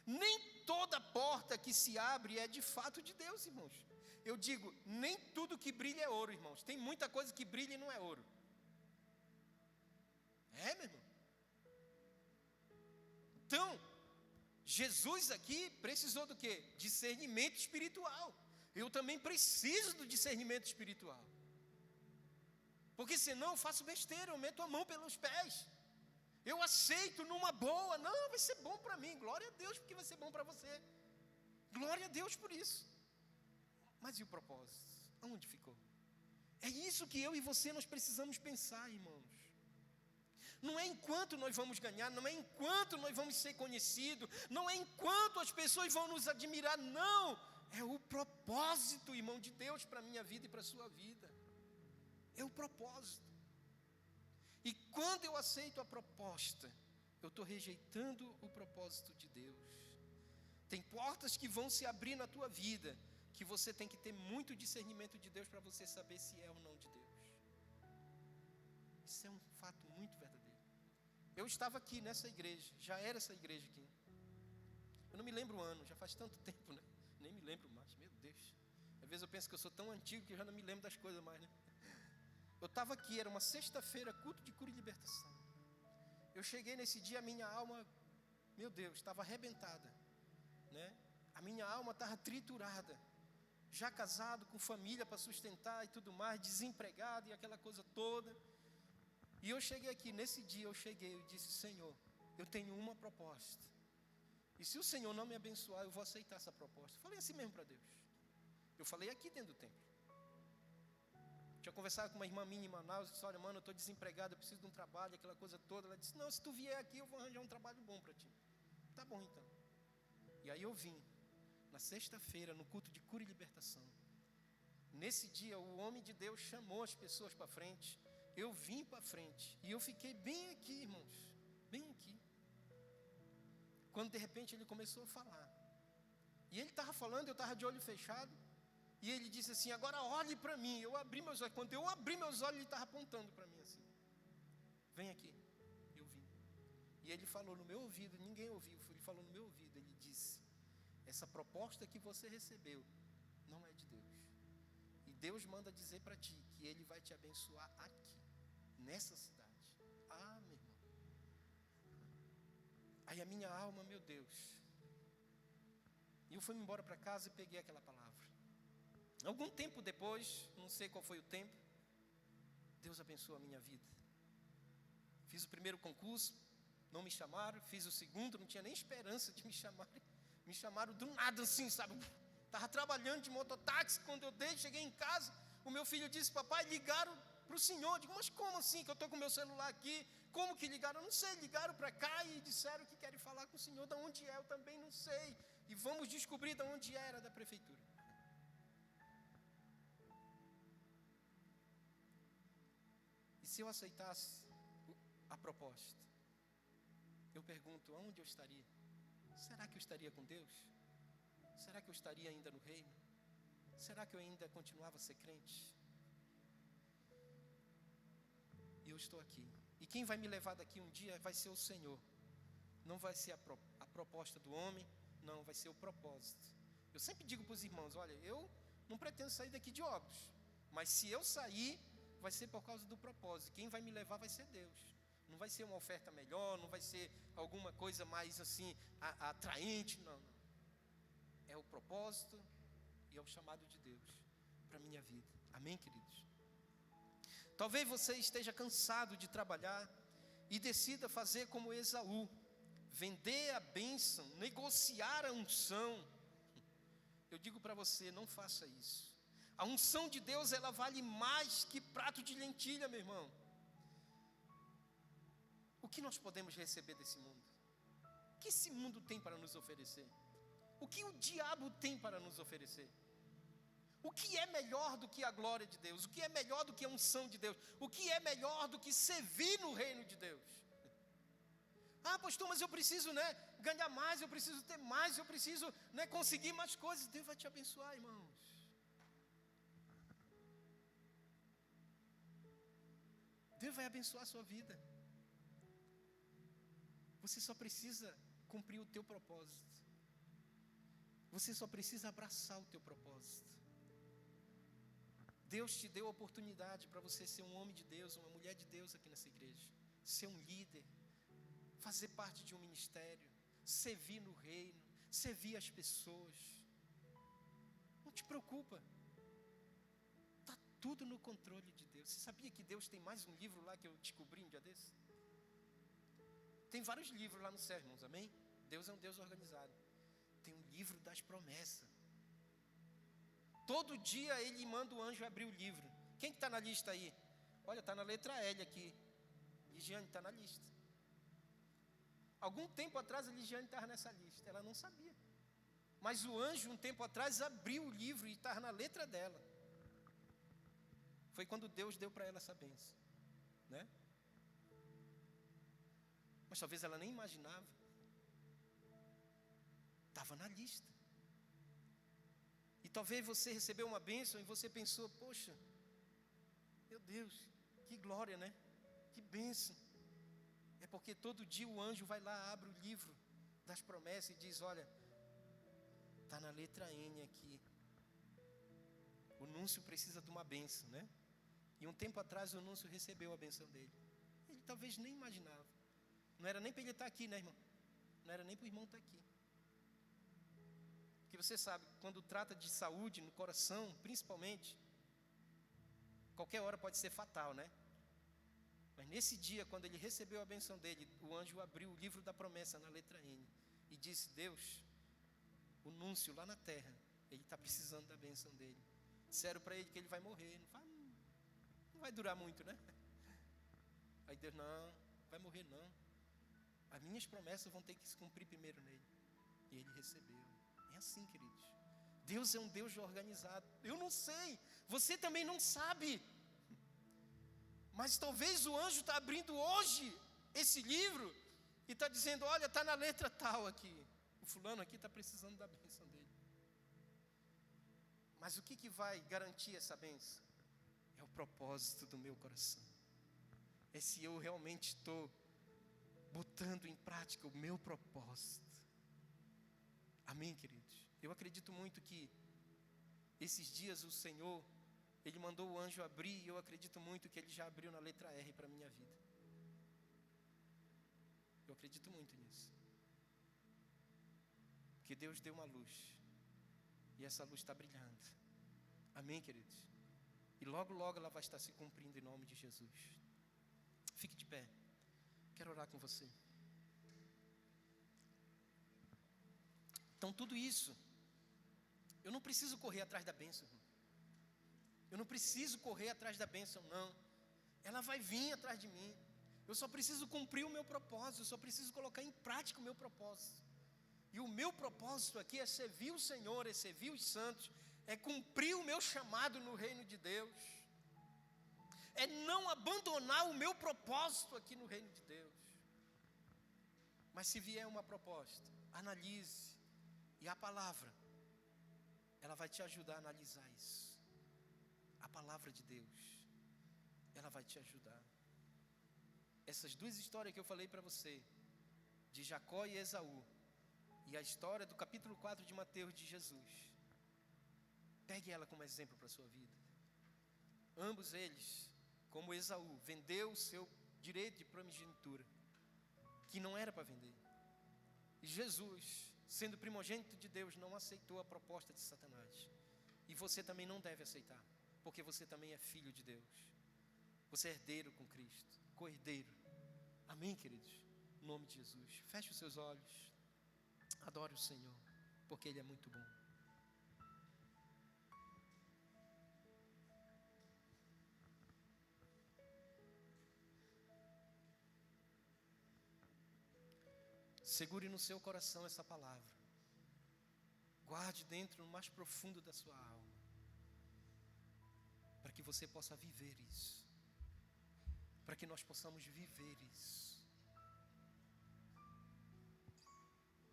Nem toda porta que se abre é de fato de Deus, irmãos. Eu digo, nem tudo que brilha é ouro, irmãos. Tem muita coisa que brilha e não é ouro. É, meu irmão. Então, Jesus aqui precisou do quê? Discernimento espiritual. Eu também preciso do discernimento espiritual. Porque senão eu faço besteira, eu meto a mão pelos pés. Eu aceito numa boa. Não, vai ser bom para mim. Glória a Deus, porque vai ser bom para você. Glória a Deus por isso. Mas e o propósito? Aonde ficou? É isso que eu e você nós precisamos pensar, irmãos. Não é enquanto nós vamos ganhar, não é enquanto nós vamos ser conhecidos, não é enquanto as pessoas vão nos admirar, não. É o propósito, irmão, de Deus para a minha vida e para a sua vida. É o propósito. E quando eu aceito a proposta, eu estou rejeitando o propósito de Deus. Tem portas que vão se abrir na tua vida, que você tem que ter muito discernimento de Deus para você saber se é ou não de Deus. Isso é um fato muito verdadeiro. Eu estava aqui nessa igreja, já era essa igreja aqui. Eu não me lembro o ano, já faz tanto tempo, né? Nem me lembro mais, meu Deus. Às vezes eu penso que eu sou tão antigo que eu já não me lembro das coisas mais, né? Eu estava aqui, era uma sexta-feira, culto de cura e libertação. Eu cheguei nesse dia, a minha alma, meu Deus, estava arrebentada, né? A minha alma estava triturada. Já casado, com família para sustentar e tudo mais, desempregado e aquela coisa toda. E eu cheguei aqui, nesse dia eu cheguei, eu disse, Senhor, eu tenho uma proposta. E se o Senhor não me abençoar, eu vou aceitar essa proposta. Falei assim mesmo para Deus. Eu falei aqui dentro do templo. Tinha conversado com uma irmã minha em Manaus, disse, olha, mano, eu estou desempregado, eu preciso de um trabalho, aquela coisa toda. Ela disse, não, se tu vier aqui, eu vou arranjar um trabalho bom para ti. Tá bom então. E aí eu vim, na sexta-feira, no culto de cura e libertação. Nesse dia, o homem de Deus chamou as pessoas para frente. Eu vim para frente. E eu fiquei bem aqui, irmãos. Bem aqui. Quando de repente ele começou a falar. E ele estava falando, eu estava de olho fechado. E ele disse assim, agora olhe para mim. Eu abri meus olhos. Quando eu abri meus olhos, ele estava apontando para mim assim. Vem aqui. Eu vim. E ele falou no meu ouvido, ninguém ouviu. Ele falou no meu ouvido, ele disse, essa proposta que você recebeu não é de Deus. E Deus manda dizer para ti que Ele vai te abençoar aqui, nessa cidade. Ah, meu irmão. Aí a minha alma, meu Deus. E eu fui embora para casa e peguei aquela palavra. Algum tempo depois, não sei qual foi o tempo, Deus abençoou a minha vida. Fiz o primeiro concurso, não me chamaram. Fiz o segundo, não tinha nem esperança de me chamarem. Me chamaram do nada assim, sabe? Estava trabalhando de mototáxi, quando eu cheguei em casa, o meu filho disse, papai, ligaram para o senhor. Eu digo, mas como assim, que eu estou com o meu celular aqui? Como que ligaram? Eu não sei, ligaram para cá e disseram que querem falar com o senhor. De onde é? Eu também não sei. E vamos descobrir de onde era, da prefeitura. E se eu aceitasse a proposta, eu pergunto, aonde eu estaria? Será que eu estaria com Deus? Será que eu estaria ainda no reino? Será que eu ainda continuava a ser crente? E eu estou aqui. E quem vai me levar daqui um dia vai ser o Senhor. Não vai ser a proposta do homem, não, vai ser o propósito. Eu sempre digo para os irmãos, olha, eu não pretendo sair daqui de Óbidos, mas se eu sair, vai ser por causa do propósito. Quem vai me levar vai ser Deus. Não vai ser uma oferta melhor, não vai ser alguma coisa mais assim, atraente, não. É o propósito e é o chamado de Deus para a minha vida. Amém, queridos? Talvez você esteja cansado de trabalhar e decida fazer como Esaú, vender a bênção, negociar a unção. Eu digo para você, não faça isso. A unção de Deus, ela vale mais que prato de lentilha, meu irmão. O que nós podemos receber desse mundo? O que esse mundo tem para nos oferecer? O que o diabo tem para nos oferecer? O que é melhor do que a glória de Deus? O que é melhor do que a unção de Deus? O que é melhor do que servir no reino de Deus? Ah, pastor, mas eu preciso, ganhar mais, eu preciso ter mais, eu preciso, conseguir mais coisas. Deus vai te abençoar, irmãos. Deus vai abençoar a sua vida. Você só precisa cumprir o teu propósito. Você só precisa abraçar o teu propósito. Deus te deu a oportunidade para você ser um homem de Deus, uma mulher de Deus aqui nessa igreja. Ser um líder, fazer parte de um ministério, servir no reino, servir as pessoas. Não te preocupa. Está tudo no controle de Deus. Você sabia que Deus tem mais um livro lá que eu descobri um dia desse? Tem vários livros lá no céu, irmãos, amém? Deus é um Deus organizado. Tem um livro das promessas. Todo dia Ele manda o anjo abrir o livro. Quem que está na lista aí? Olha, está na letra L aqui. Ligiane está na lista. Algum tempo atrás a Ligiane estava nessa lista. Ela não sabia. Mas o anjo, um tempo atrás, abriu o livro e estava na letra dela. Foi quando Deus deu para ela essa bênção, né? Mas talvez ela nem imaginava. Estava na lista. E talvez você recebeu uma bênção e você pensou, poxa, meu Deus, que glória, né? Que bênção. É porque todo dia o anjo vai lá, abre o livro das promessas e diz, olha, está na letra N aqui. O Núncio precisa de uma bênção, né? E um tempo atrás o Núncio recebeu a bênção dele. Ele talvez nem imaginava. Não era nem para ele estar aqui, né, irmão? Não era nem para o irmão estar aqui. Porque você sabe, quando trata de saúde no coração, principalmente, qualquer hora pode ser fatal, né? Mas nesse dia, quando ele recebeu a bênção dele, o anjo abriu o livro da promessa na letra N e disse: Deus, o núncio lá na terra, ele está precisando da bênção dele. Disseram para ele que ele vai morrer. Não vai durar muito, né? Aí Deus: não, vai morrer não. As minhas promessas vão ter que se cumprir primeiro nele. E ele recebeu. É assim, queridos. Deus é um Deus organizado. Eu não sei, você também não sabe. Mas talvez o anjo está abrindo hoje esse livro e está dizendo: olha, está na letra tal aqui. O fulano aqui está precisando da bênção dele. Mas o que vai garantir essa bênção? É o propósito do meu coração. É se eu realmente estou botando em prática o meu propósito. Amém, queridos? Eu acredito muito que esses dias o Senhor, Ele mandou o anjo abrir, e eu acredito muito que Ele já abriu na letra R para a minha vida. Eu acredito muito nisso. Que Deus deu uma luz, e essa luz está brilhando. Amém, queridos? E logo, logo ela vai estar se cumprindo em nome de Jesus. Fique de pé. Quero orar com você. Então tudo isso, eu não preciso correr atrás da bênção. Eu não preciso correr atrás da bênção, não. Ela vai vir atrás de mim. Eu só preciso cumprir o meu propósito. Eu só preciso colocar em prática o meu propósito. E o meu propósito aqui é servir o Senhor, é servir os santos, é cumprir o meu chamado no reino de Deus, é não abandonar o meu propósito aqui no reino de Deus. Mas se vier uma proposta, analise, e a palavra, ela vai te ajudar a analisar isso. A palavra de Deus, ela vai te ajudar. Essas duas histórias que eu falei para você, de Jacó e Esaú, e a história do capítulo 4 de Mateus de Jesus, pegue ela como exemplo para a sua vida. Ambos eles, como Esaú, vendeu o seu direito de primogenitura, que não era para vender. E Jesus, sendo primogênito de Deus, não aceitou a proposta de Satanás. E você também não deve aceitar, porque você também é filho de Deus. Você é herdeiro com Cristo, co-herdeiro. Amém, queridos? Em nome de Jesus. Feche os seus olhos. Adore o Senhor, porque Ele é muito bom. Segure no seu coração essa palavra. Guarde dentro, no mais profundo da sua alma, para que você possa viver isso, para que nós possamos viver isso.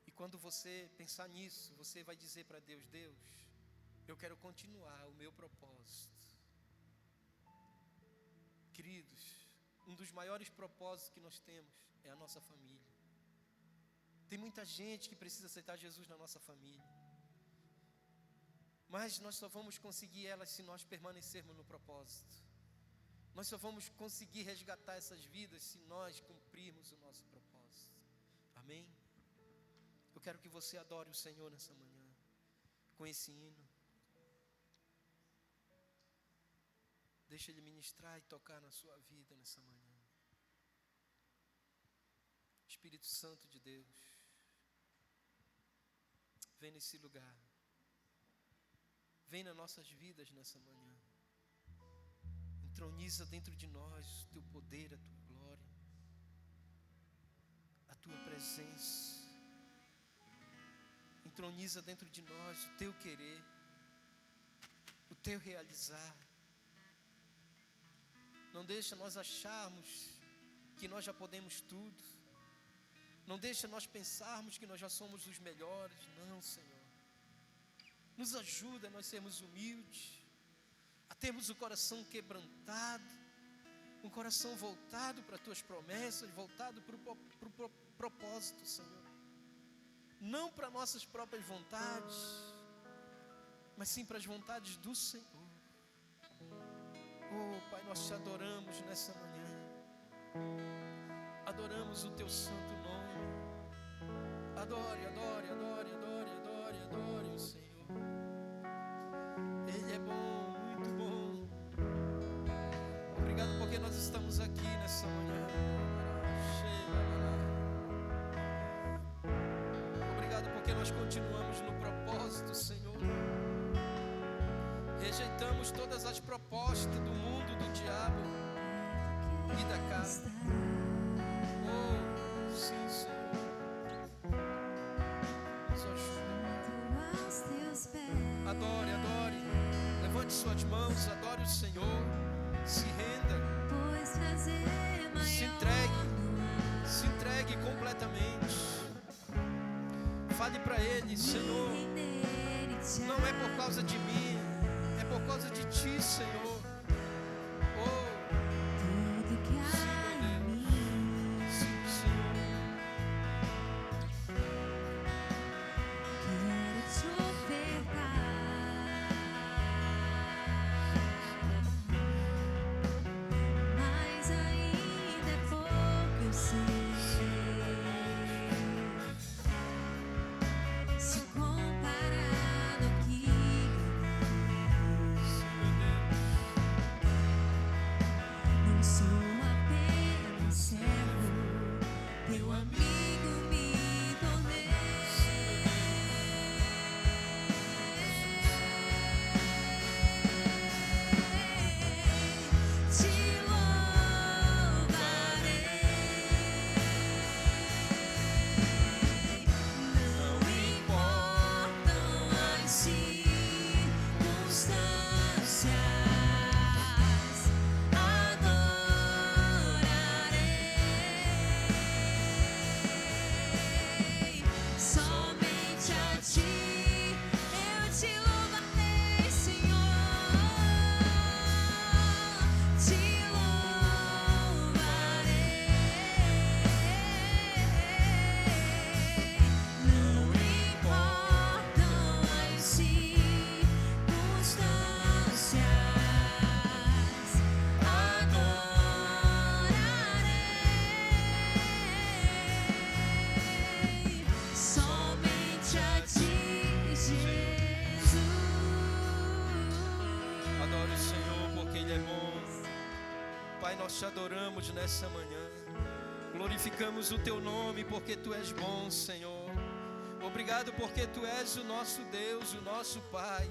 E quando você pensar nisso, você vai dizer para Deus: Deus, eu quero continuar o meu propósito. Queridos, um dos maiores propósitos que nós temos é a nossa família. Tem muita gente que precisa aceitar Jesus na nossa família, mas nós só vamos conseguir elas se nós permanecermos no propósito. Nós só vamos conseguir resgatar essas vidas se nós cumprirmos o nosso propósito. Amém? Eu quero que você adore o Senhor nessa manhã, com esse hino. Deixa Ele ministrar e tocar na sua vida nessa manhã. Espírito Santo de Deus, vem nesse lugar. Vem nas nossas vidas nessa manhã. Entroniza dentro de nós o Teu poder, a Tua glória, a Tua presença. Entroniza dentro de nós o Teu querer, o Teu realizar. Não deixa nós acharmos que nós já podemos tudo. Não deixa nós pensarmos que nós já somos os melhores. Não, Senhor. Nos ajuda a nós sermos humildes, a termos o coração quebrantado, um coração voltado para as Tuas promessas, voltado para o propósito, Senhor. Não para nossas próprias vontades, mas sim para as vontades do Senhor. Oh, Pai, nós Te adoramos nessa manhã. Adoramos o Teu santo nome. Adore, adore, adore, adore, adore, adore o Senhor. Ele é bom, muito bom. Obrigado porque nós estamos estamos aqui nessa manhã. Obrigado porque nós continuamos no propósito, Senhor. Rejeitamos todas as propostas do mundo, do diabo e da carne. Oh, sim, Senhor. Nos ajuda. Adore, adore. Levante suas mãos, adore o Senhor. Se renda. Se entregue completamente. Fale para Ele: Senhor, não é por causa de mim, é por causa de Ti, Senhor. Oh, sim, meu Deus. Sim, Senhor. Quero te ofertar mais ainda, é pouco eu sei. Se comparado ao que não sou apenas servo, teu amigo me tornei. Te louvarei, não importam as circunstâncias, adorarei somente a Ti. Eu te louvarei, Senhor, te louvarei. Não importam as circunstâncias, adorarei somente a Ti, Jesus. Adore o Senhor porque Ele é bom. Pai, nós te adoramos nessa manhã. Glorificamos o Teu nome porque Tu és bom, Senhor. Obrigado porque Tu és o nosso Deus, o nosso Pai.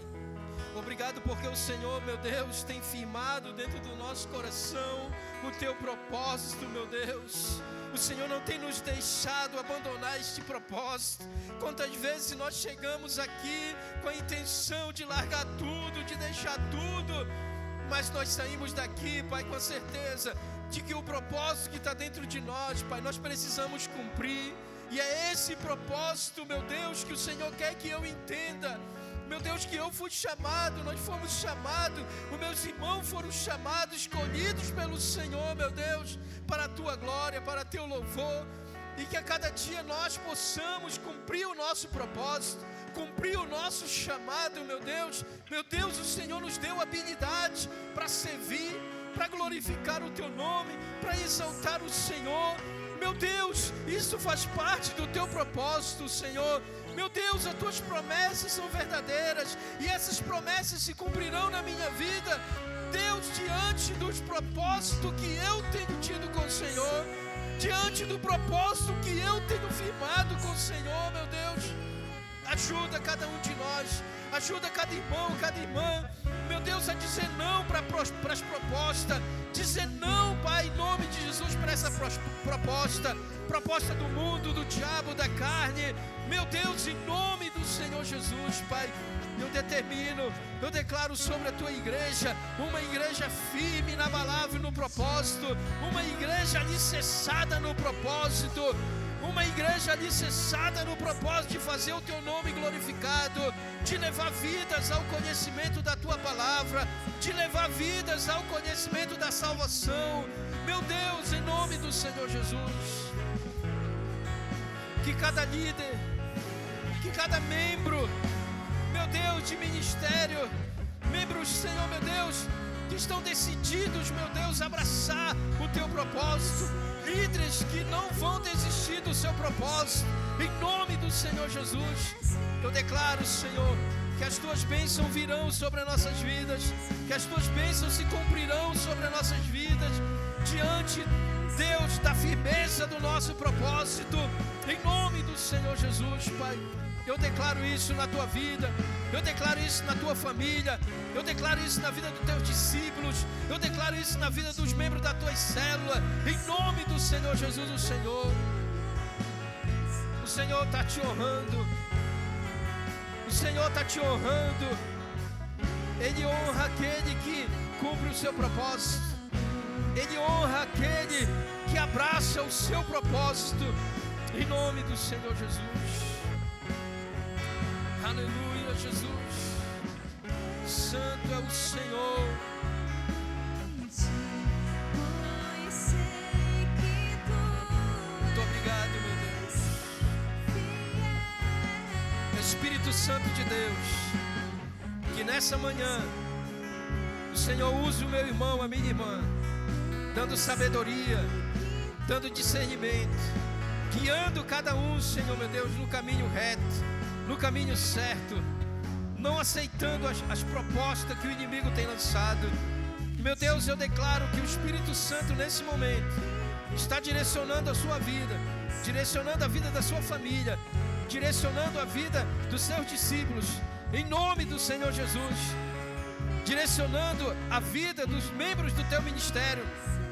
Obrigado porque o Senhor, meu Deus, tem firmado dentro do nosso coração o Teu propósito, meu Deus. O Senhor não tem nos deixado abandonar este propósito. Quantas vezes nós chegamos aqui com a intenção de largar tudo, de deixar tudo, mas nós saímos daqui, Pai, com a certeza de que o propósito que está dentro de nós, Pai, nós precisamos cumprir. E é esse propósito, meu Deus, que o Senhor quer que eu entenda. Meu Deus, que eu fui chamado, nós fomos chamados, os meus irmãos foram chamados, escolhidos pelo Senhor, meu Deus, para a Tua glória, para Teu louvor. E que a cada dia nós possamos cumprir o nosso propósito, cumprir o nosso chamado, meu Deus. Meu Deus, o Senhor nos deu habilidade para servir, para glorificar o Teu nome, para exaltar o Senhor. Meu Deus, isso faz parte do Teu propósito, Senhor. Meu Deus, as Tuas promessas são verdadeiras e essas promessas se cumprirão na minha vida. Deus, diante dos propósitos que eu tenho tido com o Senhor, diante do propósito que eu tenho firmado com o Senhor, meu Deus, ajuda cada um de nós, ajuda cada irmão, cada irmã, meu Deus, a dizer não para as propostas, dizer não, Pai, em nome de Jesus, para essa proposta do mundo, do diabo, da carne. Meu Deus, em nome do Senhor Jesus, Pai, eu determino, eu declaro sobre a Tua igreja, uma igreja firme, inabalável no propósito, uma igreja alicerçada no propósito, uma igreja alicerçada no propósito de fazer o Teu nome glorificado, de levar vidas ao conhecimento da Tua palavra, de levar vidas ao conhecimento da salvação. Meu Deus, em nome do Senhor Jesus, que cada líder, que cada membro, meu Deus, de ministério, membros, Senhor, meu Deus, que estão decididos, meu Deus, a abraçar o Teu propósito, líderes que não vão desistir do Seu propósito, em nome do Senhor Jesus. Eu declaro, Senhor, que as Tuas bênçãos virão sobre as nossas vidas, que as Tuas bênçãos se cumprirão sobre as nossas vidas, diante, Deus, da firmeza do nosso propósito, em nome do Senhor Jesus, Pai. Eu declaro isso na tua vida, eu declaro isso na tua família, eu declaro isso na vida dos teus discípulos, eu declaro isso na vida dos membros da tua célula, em nome do Senhor Jesus. O Senhor está te honrando, o Senhor está te honrando. Ele honra aquele que cumpre o seu propósito, Ele honra aquele que abraça o seu propósito, em nome do Senhor Jesus. Aleluia, Jesus. Santo é o Senhor. Muito obrigado, meu Deus. Espírito Santo de Deus, que nessa manhã o Senhor use o meu irmão, a minha irmã, dando sabedoria, dando discernimento, guiando cada um, Senhor meu Deus, no caminho reto, no caminho certo, não aceitando as propostas que o inimigo tem lançado. Meu Deus, eu declaro que o Espírito Santo nesse momento está direcionando a sua vida, direcionando a vida da sua família, direcionando a vida dos seus discípulos, em nome do Senhor Jesus, direcionando a vida dos membros do teu ministério,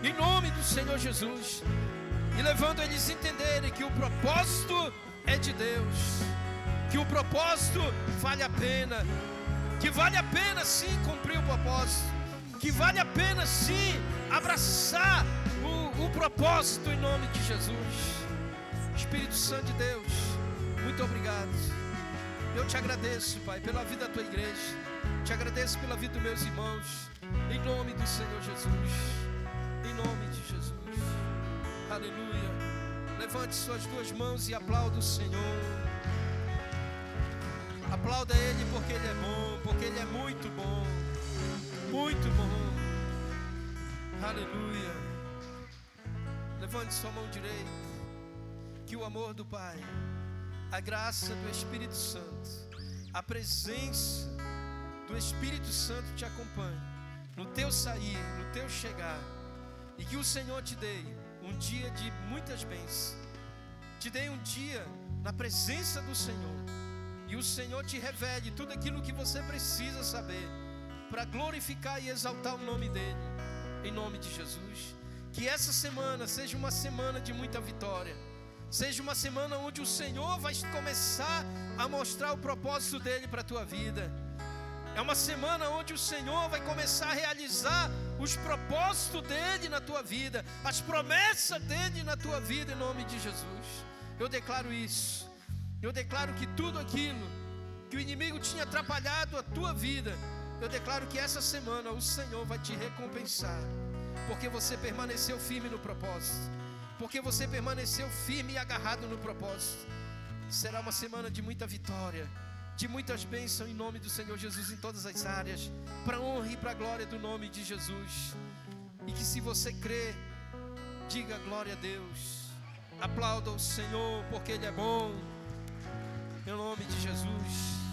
em nome do Senhor Jesus, e levando eles a entenderem que o propósito é de Deus, que o propósito vale a pena, que vale a pena sim cumprir o propósito, que vale a pena sim abraçar o propósito, em nome de Jesus. Espírito Santo de Deus, muito obrigado. Eu te agradeço, Pai, pela vida da tua igreja, te agradeço pela vida dos meus irmãos, em nome do Senhor Jesus, em nome de Jesus. Aleluia. Levante suas duas mãos e aplauda o Senhor. Aplauda Ele porque Ele é bom, porque Ele é muito bom, muito bom. Aleluia. Levante sua mão direita. Que o amor do Pai, a graça do Espírito Santo, a presença do Espírito Santo te acompanhe no teu sair, no teu chegar, e que o Senhor te dê um dia de muitas bênçãos, te dê um dia na presença do Senhor, e o Senhor te revele tudo aquilo que você precisa saber para glorificar e exaltar o nome dEle, em nome de Jesus. Que essa semana seja uma semana de muita vitória, seja uma semana onde o Senhor vai começar a mostrar o propósito dEle para a tua vida. É uma semana onde o Senhor vai começar a realizar os propósitos dEle na tua vida, as promessas dEle na tua vida, em nome de Jesus. Eu declaro isso. Eu declaro que tudo aquilo que o inimigo tinha atrapalhado a tua vida, eu declaro que essa semana o Senhor vai te recompensar, porque você permaneceu firme no propósito, porque você permaneceu firme e agarrado no propósito. Será uma semana de muita vitória, de muitas bênçãos, em nome do Senhor Jesus, em todas as áreas, para a honra e para a glória do nome de Jesus. E que, se você crê, diga glória a Deus, aplauda o Senhor porque Ele é bom, em nome de Jesus.